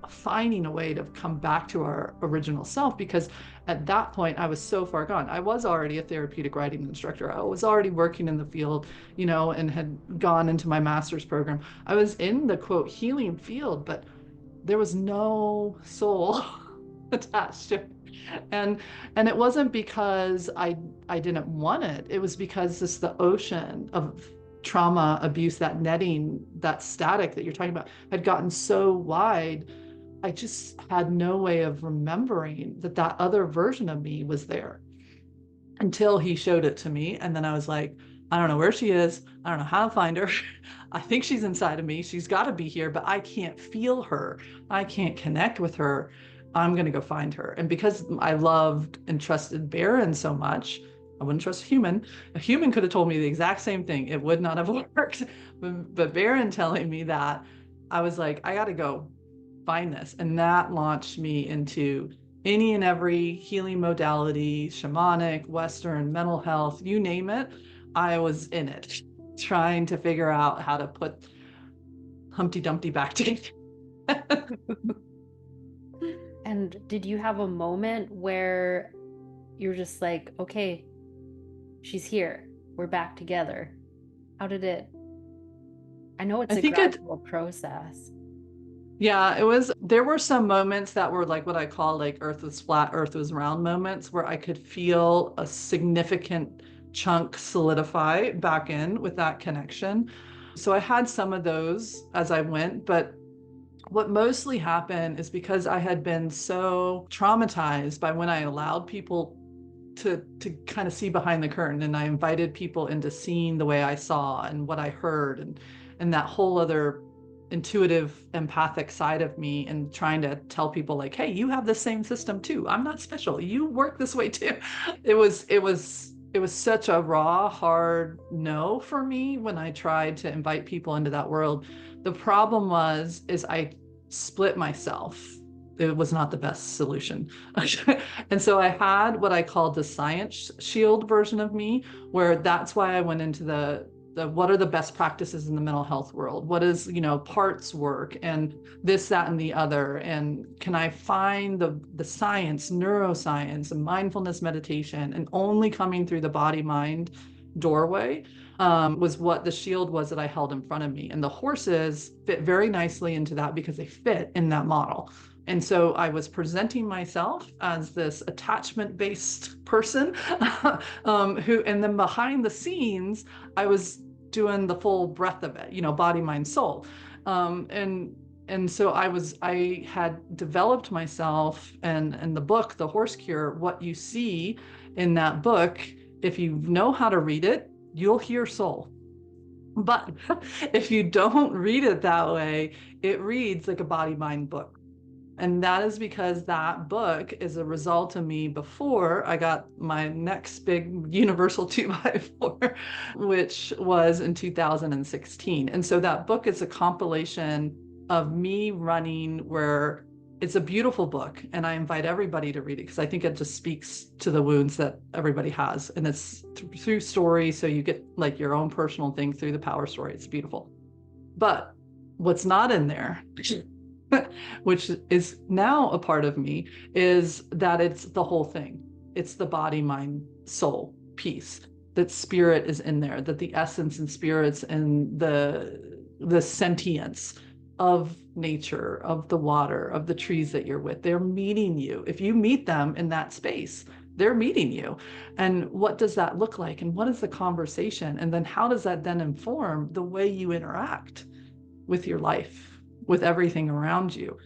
finding a way to come back to our original self, because at that point I was so far gone. I was already a therapeutic writing instructor. I was already working in the field, you know, and had gone into my master's program. I was in the quote healing field, but there was no soul attached to it. And it wasn't because I didn't want it. It was because this the ocean of trauma, abuse, that netting, that static that you're talking about had gotten so wide. I just had no way of remembering that that other version of me was there until he showed it to me. And then I was like, I don't know where she is. I don't know how to find her. I think she's inside of me. She's got to be here, but I can't feel her. I can't connect with her. I'm going to go find her. And because I loved and trusted Baron so much, I wouldn't trust a human. A human could have told me the exact same thing. It would not have worked. But Baron telling me that, I was like, I got to go find this. And that launched me into any and every healing modality, shamanic, Western, mental health, you name it. I was in it, trying to figure out how to put Humpty Dumpty back together. And did you have a moment where you're just like, okay, she's here, we're back together? How did it? I know it's a gradual process. Yeah, there were some moments that were like what I call like earth was flat, earth was round moments, where I could feel a significant chunk solidify back in with that connection. So I had some of those as I went, but what mostly happened is because I had been so traumatized by when I allowed people to kind of see behind the curtain, and I invited people into seeing the way I saw and what I heard, and that whole other intuitive empathic side of me, and trying to tell people like, hey, you have the same system too. I'm not special. You work this way too. It was such a raw, hard no for me when I tried to invite people into that world. The problem is I split myself. It was not the best solution. And so I had what I called the science shield version of me, where that's why I went into the what are the best practices in the mental health world? What is, parts work and this, that, and the other? And can I find the science, neuroscience, and mindfulness meditation, and only coming through the body mind doorway was what the shield was that I held in front of me. And the horses fit very nicely into that because they fit in that model. And so I was presenting myself as this attachment-based person and then behind the scenes, I was doing the full breadth of it, body, mind, soul. And so I had developed myself, and the book, The Horse Cure, what you see in that book, if you know how to read it, you'll hear soul. But if you don't read it that way, it reads like a body mind book. And that is because that book is a result of me before I got my next big universal 2x4, which was in 2016. And so that book is a compilation of me running, where it's a beautiful book. And I invite everybody to read it because I think it just speaks to the wounds that everybody has. And it's through story. So you get like your own personal thing through the power story. It's beautiful. But what's not in there, which is now a part of me, is that it's the whole thing. It's the body, mind, soul piece, that spirit is in there, that the essence and spirits and the sentience of nature, of the water, of the trees that you're with, they're meeting you. If you meet them in that space, they're meeting you. And what does that look like? And what is the conversation? And then how does that then inform the way you interact with your life, with everything around you?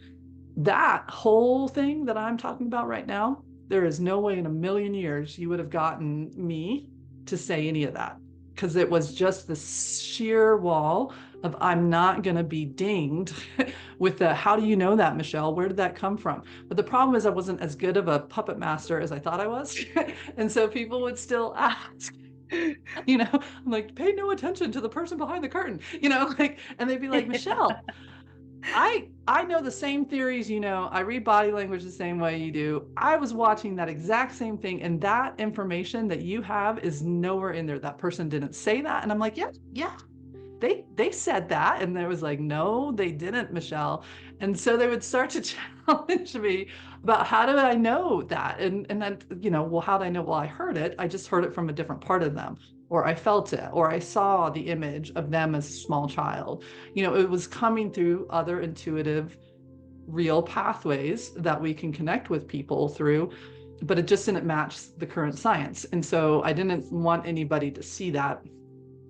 That whole thing that I'm talking about right now, there is no way in a million years you would have gotten me to say any of that, because it was just the sheer wall of I'm not going to be dinged with the, how do you know that, Michelle? Where did that come from? But the problem is I wasn't as good of a puppet master as I thought I was. And so people would still ask, I'm like, pay no attention to the person behind the curtain, and they'd be like, Michelle, I know the same theories, I read body language the same way you do. I was watching that exact same thing, and that information that you have is nowhere in there. That person didn't say that. And I'm like, yeah, yeah, they said that. And there was like, no, they didn't, Michelle. And so they would start to challenge me about how did I know that? And then, well, how did I know? Well, I heard it. I just heard it from a different part of them, or I felt it, or I saw the image of them as a small child. It was coming through other intuitive, real pathways that we can connect with people through, but it just didn't match the current science. And so I didn't want anybody to see that.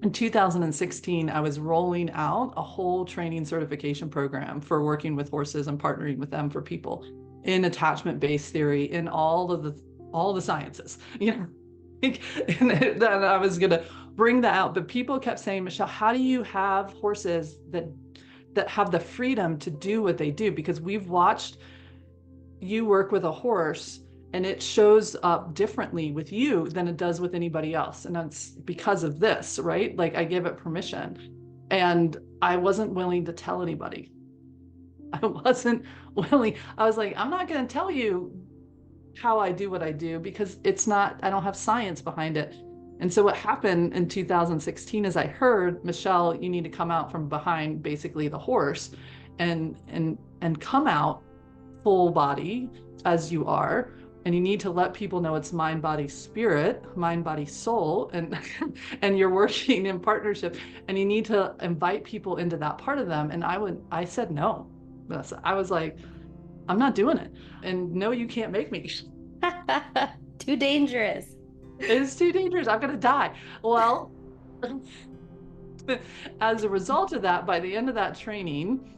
In 2016, I was rolling out a whole training certification program for working with horses and partnering with them for people in attachment-based theory, in all the sciences, and I was going to bring that out. But people kept saying, Michelle, how do you have horses that have the freedom to do what they do? Because we've watched you work with a horse and it shows up differently with you than it does with anybody else. And that's because of this, right? Like, I give it permission. And I wasn't willing to tell anybody. I wasn't willing. I was like, I'm not going to tell you how I do what I do, because I don't have science behind it. And so what happened in 2016 is I heard, Michelle, you need to come out from behind basically the horse and come out full body as you are. And you need to let people know it's mind, body, spirit, mind, body, soul, and and you're working in partnership, and you need to invite people into that part of them. And I said no. I was like, I'm not doing it. And no, you can't make me. Too dangerous. It's too dangerous. I'm going to die. Well, as a result of that, by the end of that training,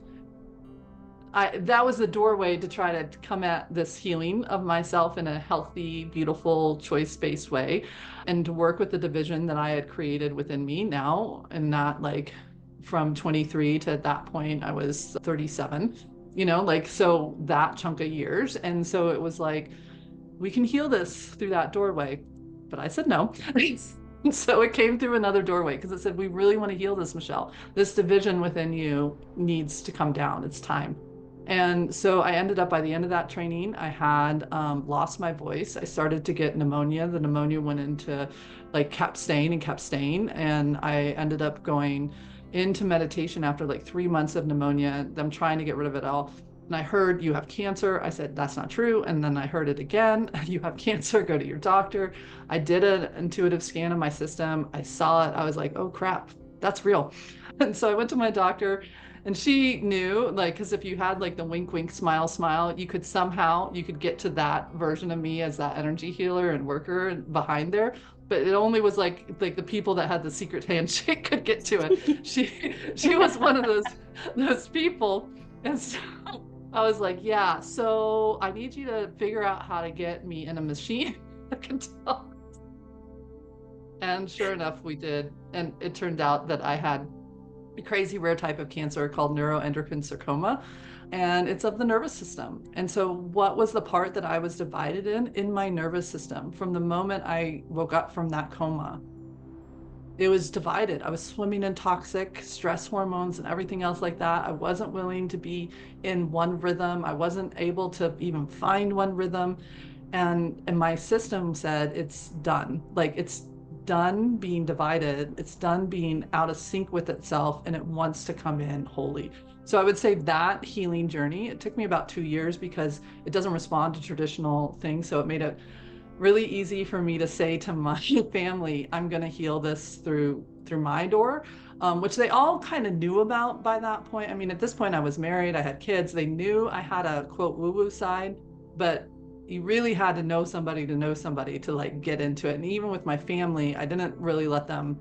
that was the doorway to try to come at this healing of myself in a healthy, beautiful, choice-based way, and to work with the division that I had created within me now, and not like from 23 to at that point, I was 37, so that chunk of years. And so it was like, we can heal this through that doorway. But I said no. So it came through another doorway, because it said, we really want to heal this, Michelle. This division within you needs to come down. It's time. And so I ended up, by the end of that training, I had lost my voice. I started to get pneumonia. The pneumonia went into, kept staying. And I ended up going into meditation after 3 months of pneumonia, them trying to get rid of it all. And I heard, you have cancer. I said, that's not true. And then I heard it again. You have cancer, go to your doctor. I did an intuitive scan of my system. I saw it. I was like, oh crap, that's real. And so I went to my doctor, and she knew, because if you had the wink, wink, smile, smile, you could get to that version of me as that energy healer and worker behind there. But it only was the people that had the secret handshake could get to it. She was one of those people. And so I was like, yeah, so I need you to figure out how to get me in a machine that can tell. And sure enough, we did. And it turned out that I had a crazy rare type of cancer called neuroendocrine sarcoma, and it's of the nervous system. And so what was the part that I was divided in my nervous system from the moment I woke up from that coma? It was divided. I was swimming in toxic stress hormones and everything else like that. I wasn't willing to be in one rhythm. I wasn't able to even find one rhythm. And my system said, it's done. It's done being divided. It's done being out of sync with itself, and it wants to come in wholly. So I would say that healing journey, it took me about 2 years, because it doesn't respond to traditional things. So it made it really easy for me to say to my family, I'm going to heal this through my door, which they all kind of knew about by that point. I mean, at this point I was married, I had kids. They knew I had a quote woo-woo side, but you really had to know somebody to get into it. And even with my family, I didn't really let them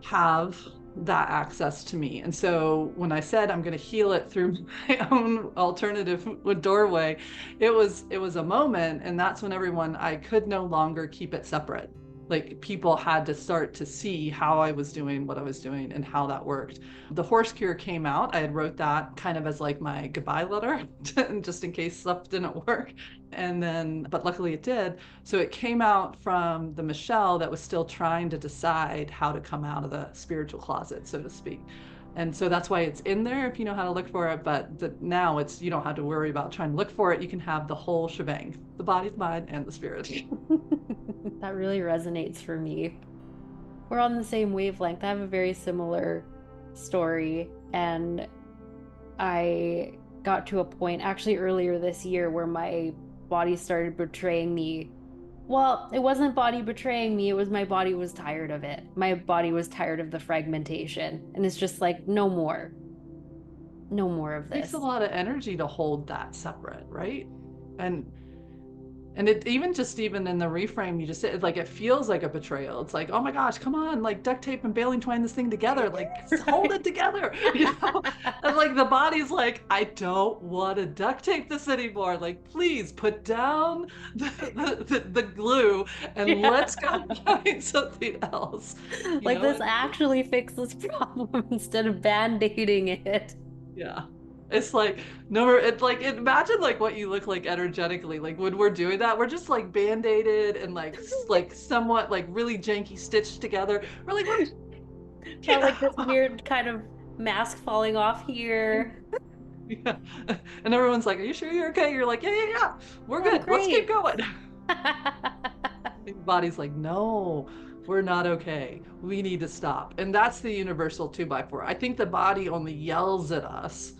have that access to me. And so when I said I'm going to heal it through my own alternative doorway, it was a moment. And that's when I could no longer keep it separate. People had to start to see how I was doing what I was doing and how that worked. The horse cure came out. I had wrote that kind of as my goodbye letter, just in case stuff didn't work. And then, but luckily it did. So it came out from the Michelle that was still trying to decide how to come out of the spiritual closet, so to speak. And so that's why it's in there if you know how to look for it. But now it's, you don't have to worry about trying to look for it. You can have the whole shebang, the body, the mind, and the spirit. That really resonates for me. We're on the same wavelength. I have a very similar story, and I got to a point actually earlier this year where my body started betraying me. Well, it wasn't body betraying me, it was my body was tired of it. My body was tired of the fragmentation. And it's just like, no more. No more of It takes a this. lot of energy to hold that separate, right? And And it even in the reframe, you just said, like, it feels like a betrayal. It's like, oh my gosh, come on, like duct tape and baling twine this thing together, like hold it together, you know? And like the body's like, I don't want to duct tape this anymore. Like, please put down the glue and Yeah. let's go find something else, you Like know? this actually fixes this problem instead of band-aiding it. Yeah. It's like no, it's like imagine like what you look like energetically. Like when we're doing that, we're just like band-aided and like somewhat like really janky stitched together. We're like, Got like this yeah. weird kind of mask falling off here. Yeah. And everyone's like, are you sure you're okay? You're like, yeah, yeah, yeah. We're I'm good. Let's keep great. going. The body's like, no, we're not okay. We need to stop. And that's the universal 2x4. I think the body only yells at us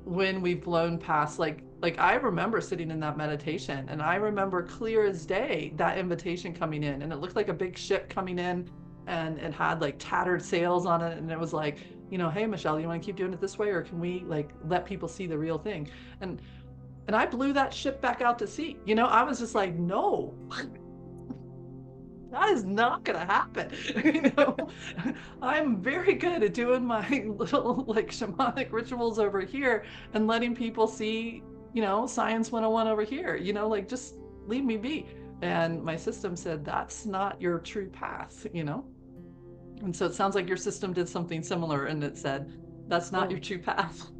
when we've blown past, like I remember sitting in that meditation, and I remember clear as day that invitation coming in, and it looked like a big ship coming in, and it had like tattered sails on it, and it was like, hey Michelle, you want to keep doing it this way, or can we like let people see the real thing? And I blew that ship back out to sea. I was just like, no, that is not going to happen. you know I'm very good at doing my little like shamanic rituals over here and letting people see, science 101 over here, like just leave me be. And my system said, that's not your true path. And so it sounds like your system did something similar, and it said, that's not Oh, your true path.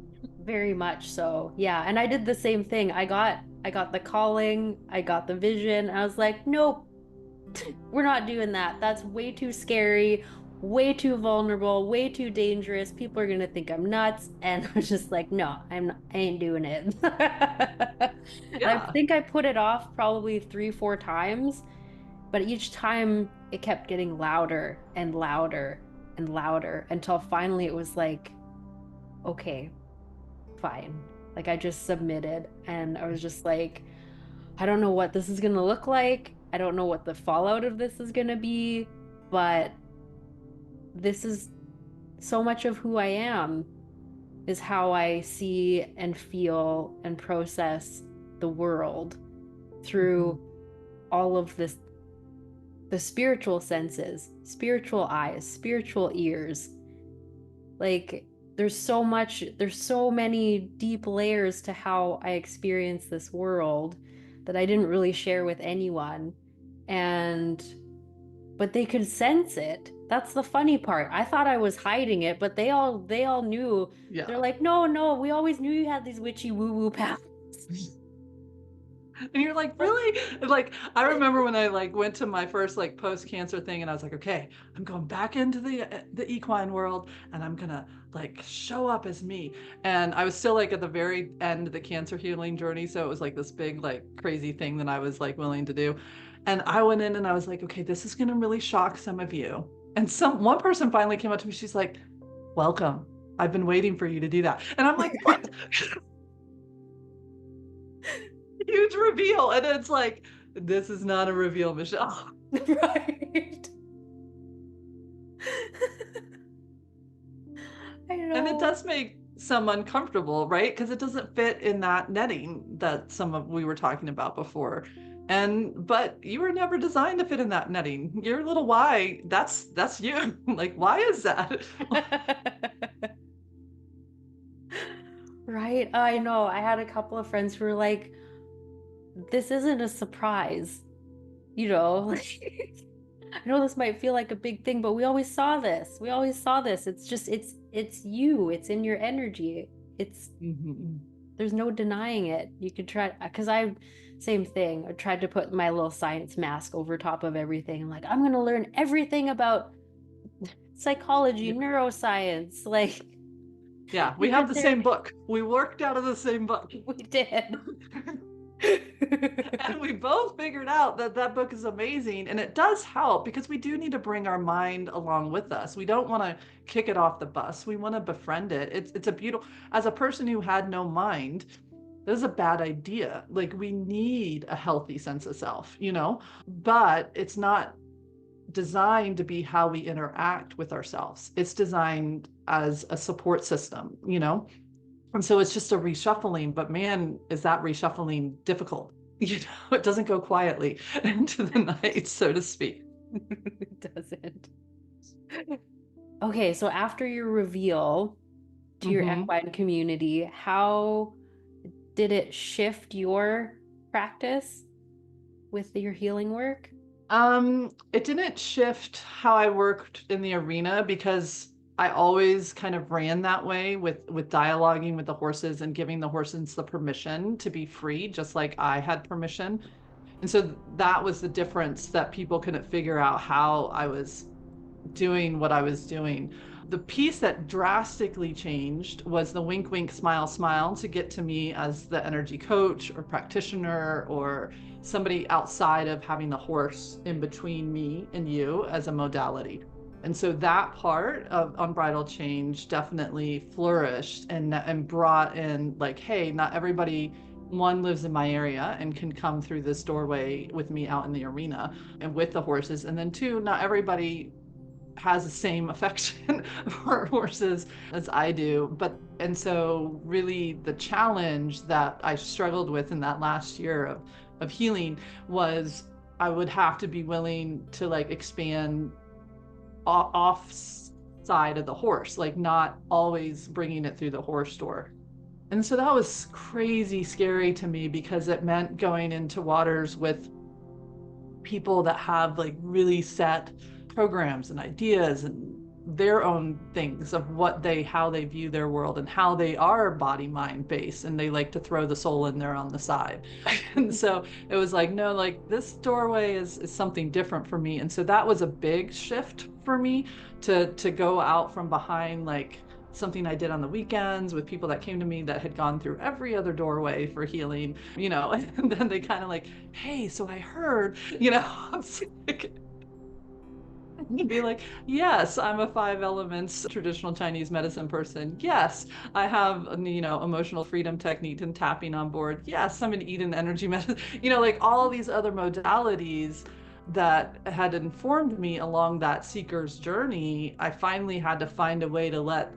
very much so. Yeah, and I did the same thing. I got the calling, I got the vision. I was like, nope, we're not doing that. That's way too scary, way too vulnerable, way too dangerous. People are gonna think I'm nuts. And I was just like, no, I ain't doing it. And I Yeah. think I put it off probably 3, 4 times, but each time it kept getting louder and louder and louder until finally it was like, okay, fine. Like I just submitted, and I was just like, I don't know what this is going to look like. I don't know what the fallout of this is going to be, but this is so much of who I am, is how I see and feel and process the world Mhm. through all of this, the spiritual senses, spiritual eyes, spiritual ears. Like there's so many deep layers to how I experience this world that I didn't really share with anyone. And but they could sense it. That's the funny part. I thought I was hiding it, but they all knew. They're Yeah. like, "No, no, we always knew you had these witchy woo-woo powers." And you're like, really? Like, I remember when I like went to my first like post-cancer thing, and I was like, okay, I'm going back into the equine world, and I'm gonna like show up as me. And I was still like at the very end of the cancer healing journey, so it was like this big like crazy thing that I was like willing to do. And I went in and I was like, okay, this is gonna really shock some of you. And one person finally came up to me. She's like, welcome. I've been waiting for you to do that. And I'm like, what? Huge reveal. And it's like, this is not a reveal, Michelle. Right. I And it know. does make some uncomfortable, right? Because it doesn't fit in that netting that some of we were talking about before. But you were never designed to fit in that netting. Your little why, that's you. Like, why is that? Right? I know. I had a couple of friends who were like, this isn't a surprise, you know? I know this might feel like a big thing, but we always saw this. We always saw this. It's just it's you. It's in your energy. It's Mhm. there's no denying it. You could try, because I same thing. I tried to put my little science mask over top of everything. Like, I'm gonna learn everything about psychology, Yeah. neuroscience. Like, Yeah, we have the same book. We worked out of the same book. We did. And we both figured out that that book is amazing. And it does help because we do need to bring our mind along with us. We don't want to kick it off the bus. We want to befriend it. It's a beautiful, as a person who had no mind, this is a bad idea. Like, we need a healthy sense of self, but it's not designed to be how we interact with ourselves. It's designed as a support system, And so it's just a reshuffling, but man, is that reshuffling difficult? It doesn't go quietly into the night, so to speak. It doesn't. Okay, so after your reveal to your equine community, how did it shift your practice with your healing work? It didn't shift how I worked in the arena because I always kind of ran that way with dialoguing with the horses and giving the horses the permission to be free, just like I had permission. And so that was the difference, that people couldn't figure out how I was doing what I was doing. The piece that drastically changed was the wink, wink, smile, smile to get to me as the energy coach or practitioner or somebody outside of having the horse in between me and you as a modality. And so that part of unbridled change definitely flourished and brought in, like, hey, not everybody, one, lives in my area and can come through this doorway with me out in the arena and with the horses. And then two, not everybody has the same affection for horses as I do. And so really the challenge that I struggled with in that last year of healing was I would have to be willing to, like, expand off side of the horse, like not always bringing it through the horse door. And so that was crazy scary to me because it meant going into waters with people that have, like, really set programs and ideas and their own things of how they view their world and how they are body mind based, and they like to throw the soul in there on the side. And so it was like, no, like, this doorway is something different for me. And so that was a big shift for me to go out from behind, like, something I did on the weekends with people that came to me that had gone through every other doorway for healing, and then they kind of like, hey, so I heard, it's like, and be like, yes, I'm a 5 elements traditional Chinese medicine person. Yes, I have, emotional freedom technique and tapping on board. Yes, I'm an Eden energy medicine, like all these other modalities that had informed me along that seeker's journey. I finally had to find a way to let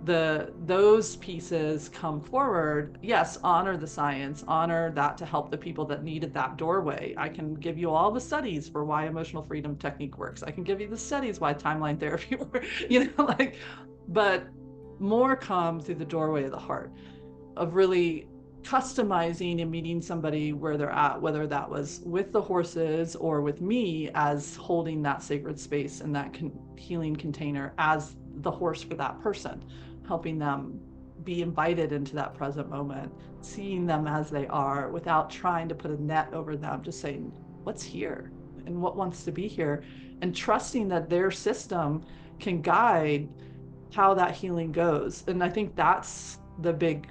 those pieces come forward. Yes, honor the science, honor that to help the people that needed that doorway. I can give you all the studies for why emotional freedom technique works. I can give you the studies why timeline therapy works, but more come through the doorway of the heart, of really customizing and meeting somebody where they're at, whether that was with the horses or with me as holding that sacred space and that healing container as the horse for that person, helping them be invited into that present moment, seeing them as they are without trying to put a net over them, just saying, what's here and what wants to be here, and trusting that their system can guide how that healing goes. And I think that's the big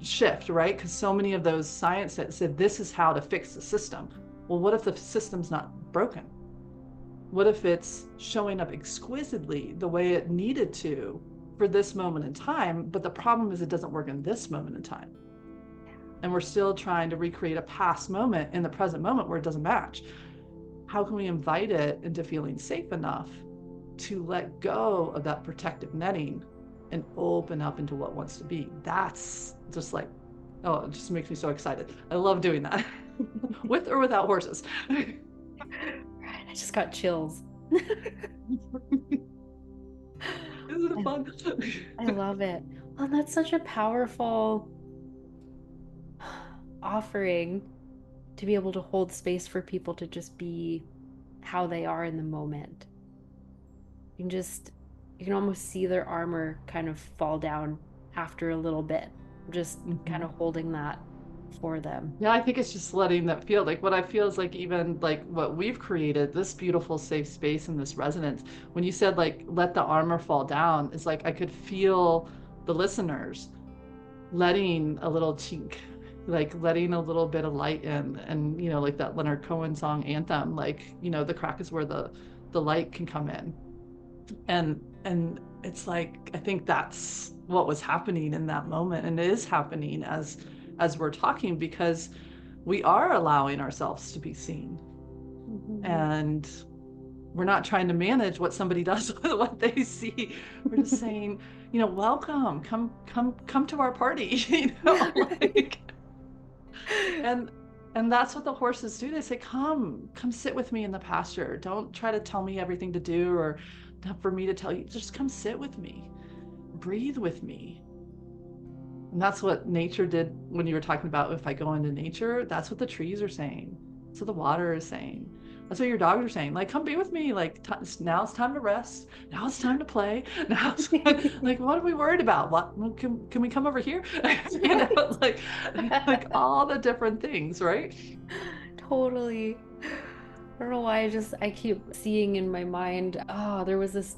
shift, right? Because so many of those science that said this is how to fix the system. Well, what if the system's not broken? What if it's showing up exquisitely the way it needed to for this moment in time, but the problem is it doesn't work in this moment in time. And we're still trying to recreate a past moment in the present moment where it doesn't match. How can we invite it into feeling safe enough to let go of that protective netting and open up into what wants to be? That's just like, oh, it just makes me so excited. I love doing that with or without horses. I just got chills. Isn't it fun? I love it. Well, that's such a powerful offering to be able to hold space for people to just be how they are in the moment. You can almost see their armor kind of fall down after a little bit, just kind of holding that for them. Yeah, I think it's just letting that feel. Like, what I feel is like, even like what we've created, this beautiful safe space and this resonance, when you said like let the armor fall down, it's like I could feel the listeners, letting a little chink, like letting a little bit of light in, and like that Leonard Cohen song Anthem, like the crack is where the light can come in. And it's like, I think that's what was happening in that moment, and it is happening as we're talking, because we are allowing ourselves to be seen. Mm-hmm. And we're not trying to manage what somebody does with what they see. We're just saying, welcome, come to our party, like, and that's what the horses do. They say, come sit with me in the pasture. Don't try to tell me everything to do, or for me to tell you. Just come sit with me, breathe with me. And that's what nature did. When you were talking about, if I go into nature, that's what the trees are saying. That's what the water is saying. That's what your dogs are saying. Like, come be with me. Like, now it's time to rest. Now it's time to play. Now it's like, what are we worried about? What can we come over here? Like all the different things, right? Totally. I don't know why I keep seeing in my mind, there was this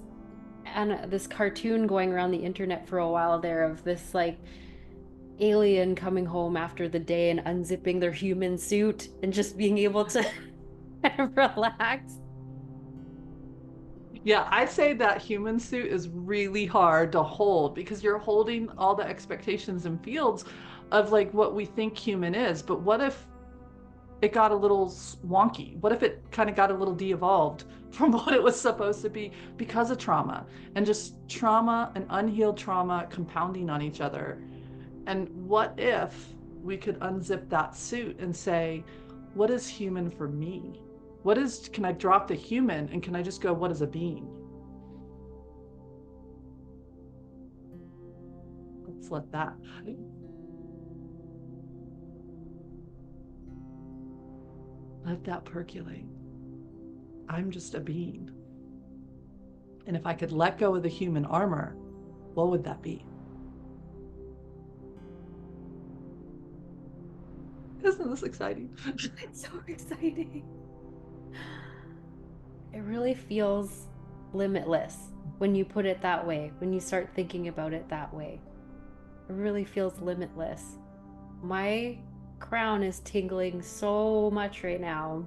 cartoon going around the internet for a while there of this like alien coming home after the day and unzipping their human suit and just being able to relax. Yeah, I'd say that human suit is really hard to hold, because you're holding all the expectations and fields of like what we think human is. But what if it got a little wonky? What if it kind of got a little de-evolved from what it was supposed to be because of trauma, and just trauma and unhealed trauma compounding on each other? And what if we could unzip that suit and say, what is human for me? Can I drop the human, and can I just go, what is a being? Let's let that. Let that percolate. I'm just a being. And if I could let go of the human armor, what would that be? Isn't this exciting? It's so exciting. It really feels limitless when you put it that way, when you start thinking about it that way. It really feels limitless. My crown is tingling so much right now.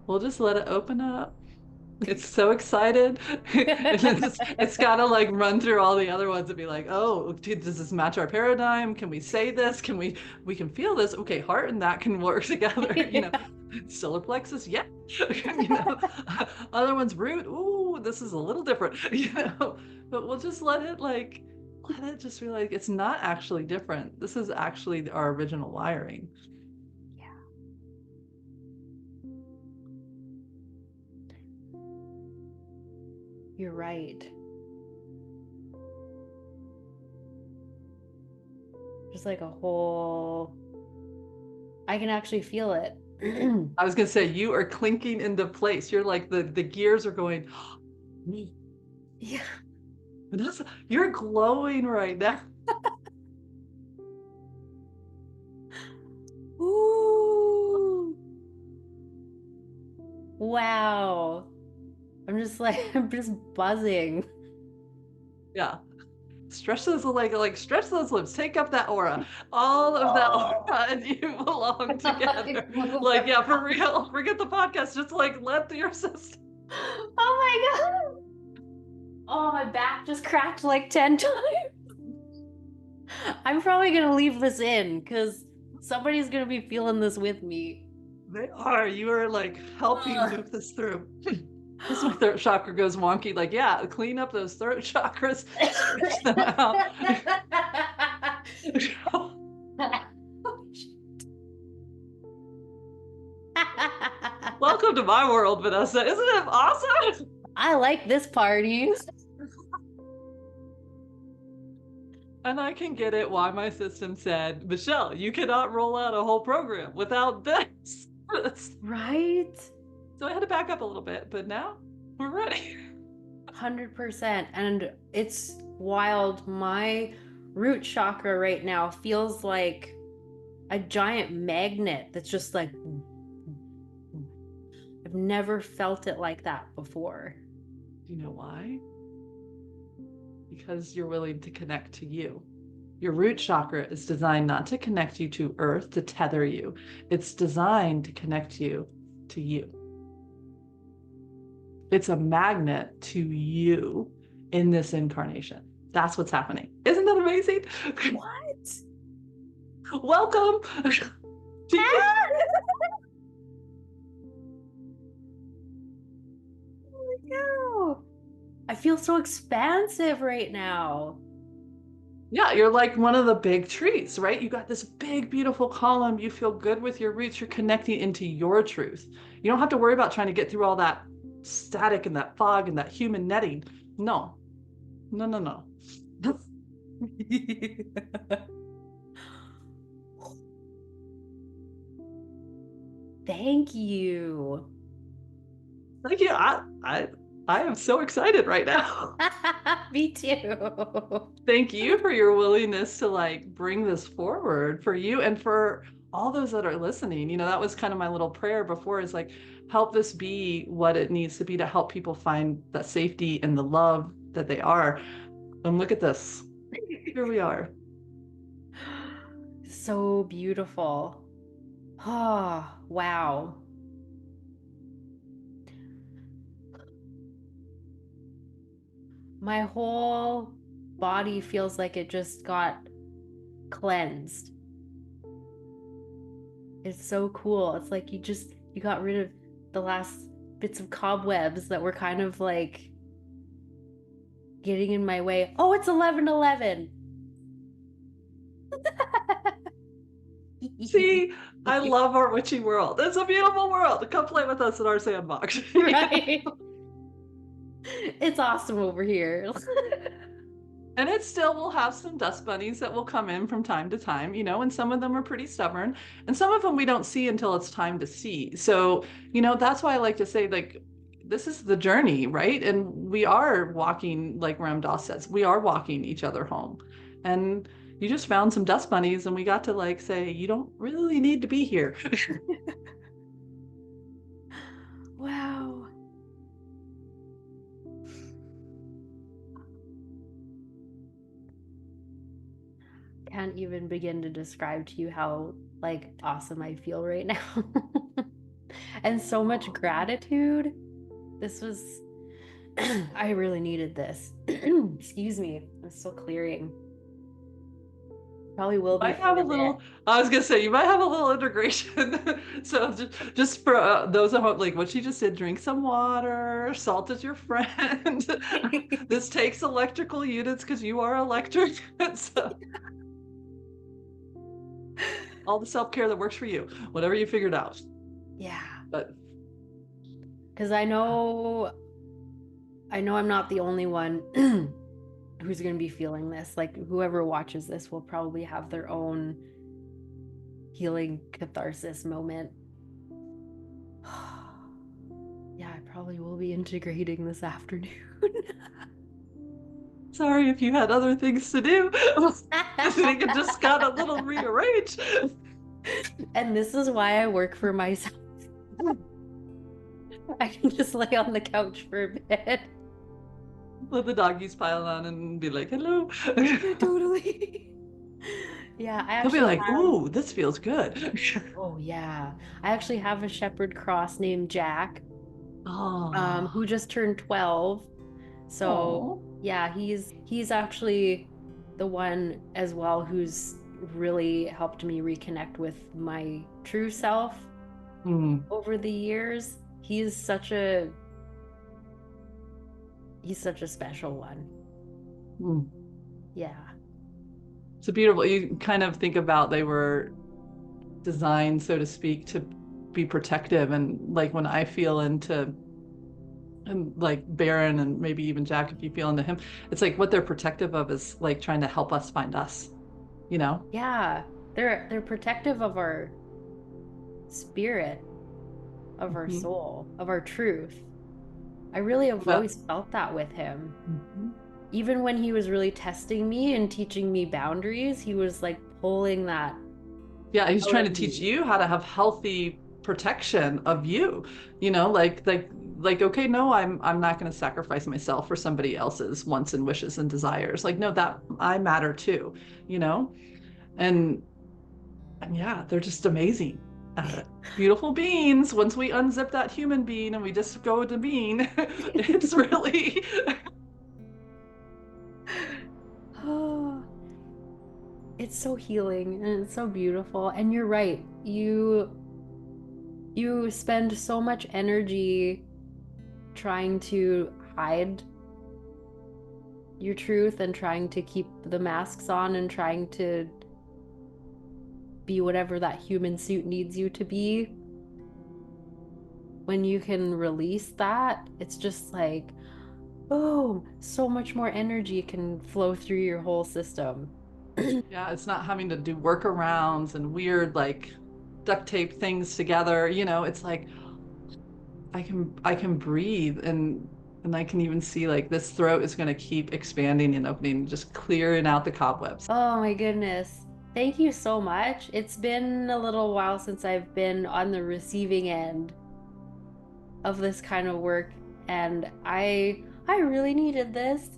We'll just let it open up. It's so excited. It's got to like run through all the other ones and be like, oh, does this match our paradigm? Can we say this? We can feel this. Okay, heart and that can work together. Solar plexus, yeah. Other ones, root. Ooh, this is a little different. But we'll just let it just be like, it's not actually different. This is actually our original wiring. You're right. Just like a whole, I can actually feel it. I was gonna say, you are clinking into place. You're like the gears are going. Yeah. Vanessa, you're glowing right now. Ooh. Wow. I'm just buzzing. Yeah. Stretch those stretch those lips. Take up that aura. All of that aura and you belong together. Like, yeah, for real. Forget the podcast. Just like let your system. Oh my God. Oh, my back just cracked like 10 times. I'm probably gonna leave this in because somebody's gonna be feeling this with me. They are. You are like helping move this through. As my throat chakra goes wonky, like, yeah, clean up those throat chakras, stretch them out. Welcome to my world, Vanessa. Isn't it awesome? I like this party. And I can get it why my system said, Michelle, you cannot roll out a whole program without this. Right? So I had to back up a little bit, but now we're ready. 100%. And it's wild. My root chakra right now feels like a giant magnet that's just like, I've never felt it like that before. Do you know why? because you're willing to connect to you. Your root chakra is designed not to connect you to earth, to tether you. It's designed to connect you to you. It's a magnet to you in this incarnation. That's what's happening. Isn't that amazing? What? Welcome. No. I feel so expansive right now. Yeah, you're like one of the big trees, right? You got this big, beautiful column. You feel good with your roots. You're connecting into your truth. You don't have to worry about trying to get through all that static and that fog and that human netting. No, no, no, no. Thank you. Thank you. I am so excited right now. Me too. Thank you for your willingness to like bring this forward for you and for all those that are listening. You know, that was kind of my little prayer before, is like, help this be what it needs to be to help people find that safety and the love that they are. And look at this. Here we are. So beautiful. Oh, wow. My whole body feels like it just got cleansed. It's so cool. It's like you got rid of the last bits of cobwebs that were kind of like getting in my way. Oh, it's 11:11. See, I love our witchy world. It's a beautiful world. Come play with us in our sandbox. Right? It's awesome over here. And it still will have some dust bunnies that will come in from time to time, you know, and some of them are pretty stubborn, and some of them we don't see until it's time to see. So, you know, that's why I like to say, like, this is the journey, right? And we are walking, like Ram Dass says, we are walking each other home. And you just found some dust bunnies, and we got to like say, you don't really need to be here. Wow. Can't even begin to describe to you how like awesome I feel right now. And so much gratitude. This was I really needed this. Excuse me. I'm still clearing. Probably will be. Might have a little, I was gonna say, you might have a little integration. So just for those at home, like what she just said, drink some water, salt is your friend. This takes electrical units because you are electric. So all the self-care that works for you, whatever you figured out. Yeah. But because I know I'm not the only one who's going to be feeling this. Like whoever watches this will probably have their own healing catharsis moment. Yeah, I probably will be integrating this afternoon. sorry if you had other things to do. I think it just got a little rearranged. And this is why I work for myself. I can just lay on the couch for a bit. Let the doggies pile on and be like, hello. Totally. Yeah, I He'll be actually like, have... ooh, this feels good. Oh yeah. I actually have a shepherd cross named Jack, Oh. who just turned 12. So yeah, he's actually the one as well who's really helped me reconnect with my true self over the years. He's such a special one. Yeah. It's a beautiful, you kind of think about, they were designed, so to speak, to be protective. And like when I feel into, and like Baron and maybe even Jack, if you feel into him, it's like what they're protective of is like trying to help us find us, you know? Yeah. They're protective of our spirit, of our soul, of our truth. I really have always felt that with him. Even when he was really testing me and teaching me boundaries, he was like pulling that. Yeah, he's trying to teach you how to have healthy protection of you, you know, like like, okay, no, I'm not going to sacrifice myself for somebody else's wants and wishes and desires. Like, no, that I matter too, you know? And, and yeah, they're just amazing. Beautiful beings. Once we unzip that human being and we just go to being, it's really Oh, it's so healing and it's so beautiful. And you're right. You spend so much energy trying to hide your truth and trying to keep the masks on and trying to be whatever that human suit needs you to be. When you can release that, it's just like, oh, so much more energy can flow through your whole system. yeah, it's not having to do workarounds and weird like duct tape things together. It's like I can breathe, and I can even see like this throat is going to keep expanding and opening, just clearing out the cobwebs. Oh my goodness. Thank you so much. It's been a little while since I've been on the receiving end of this kind of work, and I really needed this.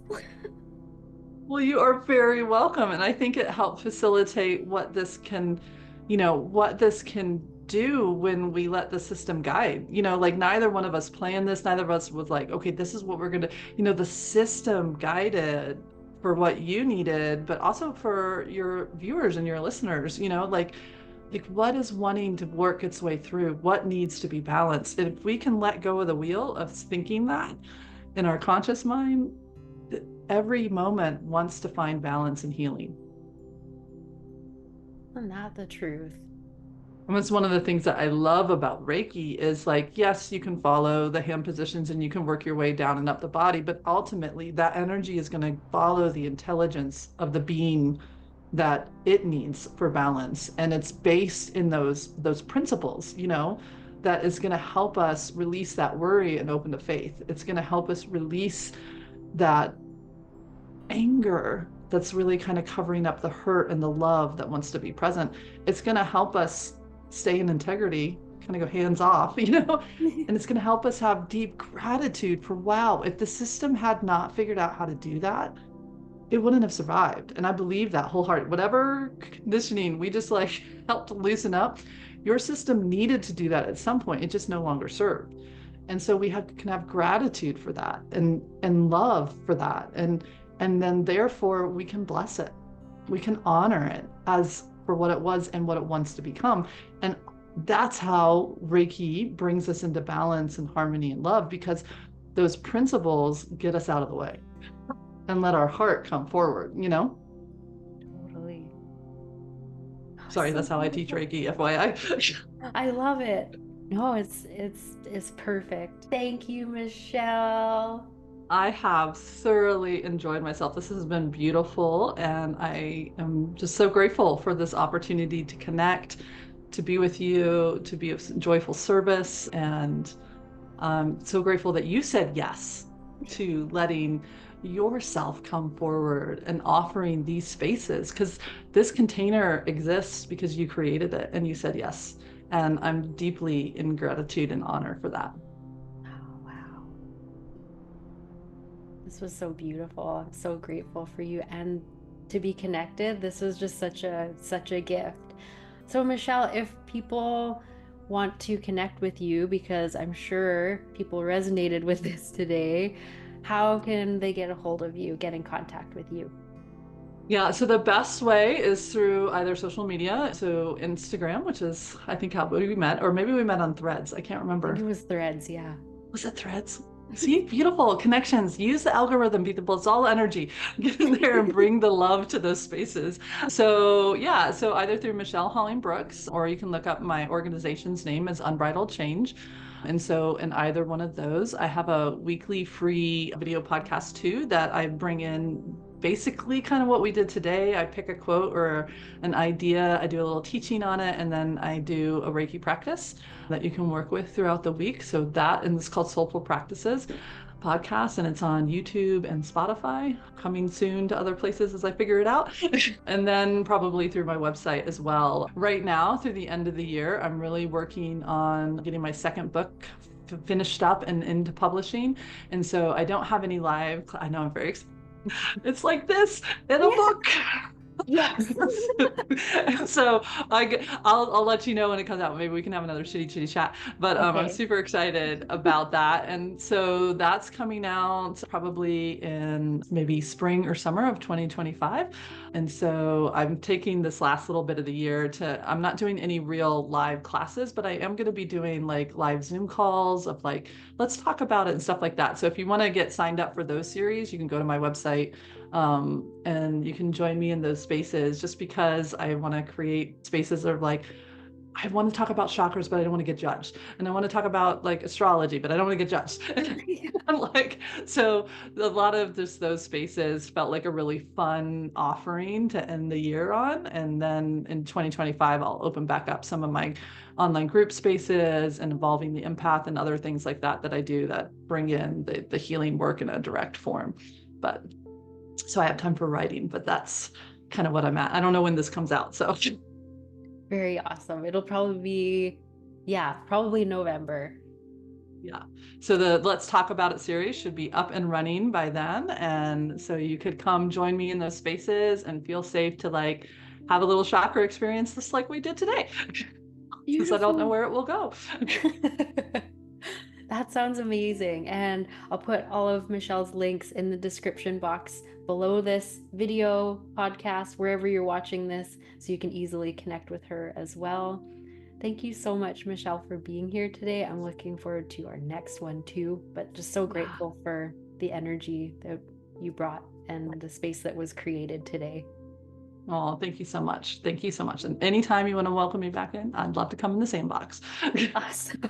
Well, you are very welcome. And I think it helped facilitate what this can do when we let the system guide. Like neither one of us planned this. Neither of us was like, okay, this is what we're going to, the system guided for what you needed, but also for your viewers and your listeners, like what is wanting to work its way through, what needs to be balanced. And if we can let go of the wheel of thinking that in our conscious mind, every moment wants to find balance and healing. Isn't that the truth? And that's one of the things that I love about Reiki is like, yes, you can follow the hand positions and you can work your way down and up the body, but ultimately that energy is going to follow the intelligence of the being that it needs for balance. And it's based in those principles, that is going to help us release that worry and open to faith. It's going to help us release that anger that's really kind of covering up the hurt and the love that wants to be present. It's going to help us stay in integrity, kind of go hands off, and it's going to help us have deep gratitude for, wow, if the system had not figured out how to do that, it wouldn't have survived. And I believe that wholeheartedly. Whatever conditioning we just like helped loosen up, your system needed to do that at some point. It just no longer served. And so we can have gratitude for that and love for that. And then therefore we can bless it. We can honor it as for what it was and what it wants to become. And that's how Reiki brings us into balance and harmony and love, because those principles get us out of the way and let our heart come forward, Totally. Sorry, So that's how I teach beautiful. Reiki, FYI. I love it. No, it's perfect. Thank you, Michelle. I have thoroughly enjoyed myself. This has been beautiful, and I am just so grateful for this opportunity to connect, to be with you, to be of joyful service, and I'm so grateful that you said yes to letting yourself come forward and offering these spaces, because this container exists because you created it and you said yes. And I'm deeply in gratitude and honor for that. Oh, wow. This was so beautiful. I'm so grateful for you and to be connected. This was just such a gift. So Michelle, if people want to connect with you, because I'm sure people resonated with this today, how can they get a hold of you, get in contact with you? Yeah, so the best way is through either social media, so Instagram, which is I think how we met, or maybe we met on Threads. I can't I think remember. it was Threads, yeah. Was it Threads? See, beautiful connections. Use the algorithm, people. It's all energy. Get in there and bring the love to those spaces. So yeah, so either through Michelle Holling-Brooks, or you can look up my organization's name as Unbridled Change. And so in either one of those, I have a weekly free video podcast too that I bring in basically kind of what we did today. I pick a quote or an idea, I do a little teaching on it, and then I do a Reiki practice that you can work with throughout the week. So that, and it's called Soulful Practices podcast, and it's on YouTube and Spotify, coming soon to other places as I figure it out. And then probably through my website as well. Right now, through the end of the year, I'm really working on getting my second book finished up and into publishing. And so I don't have any live, I know I'm very excited. It's like this in a Yeah. book. Yes. So I'll let you know when it comes out. Maybe we can have another chitty chat. But I'm Okay. super excited about that. And so that's coming out probably in maybe spring or summer of 2025. And so I'm taking this last little bit of the year I'm not doing any real live classes, but I am going to be doing like live Zoom calls of like, let's talk about it and stuff like that. So if you want to get signed up for those series, you can go to my website, and you can join me in those spaces, just because I want to create spaces of like, I want to talk about chakras, but I don't want to get judged. And I want to talk about like astrology, but I don't want to get judged. Like, so a lot of those spaces felt like a really fun offering to end the year on. And then in 2025, I'll open back up some of my online group spaces and involving the empath and other things like that I do that bring in the healing work in a direct form. But so I have time for writing, but that's kind of what I'm at. I don't know when this comes out, so. Very awesome. It'll probably be, yeah, probably November. Yeah. So the Let's Talk About It series should be up and running by then. And so you could come join me in those spaces and feel safe to like have a little chakra experience just like we did today. Because I don't know Beautiful. where it will go. That sounds amazing. And I'll put all of Michelle's links in the description box below this video, podcast, wherever you're watching this, so you can easily connect with her as well. Thank you so much, Michelle, for being here today. I'm looking forward to our next one too, but just so grateful for the energy that you brought and the space that was created today. Oh, thank you so much. Thank you so much. And anytime you want to welcome me back in, I'd love to come in the sandbox. Awesome.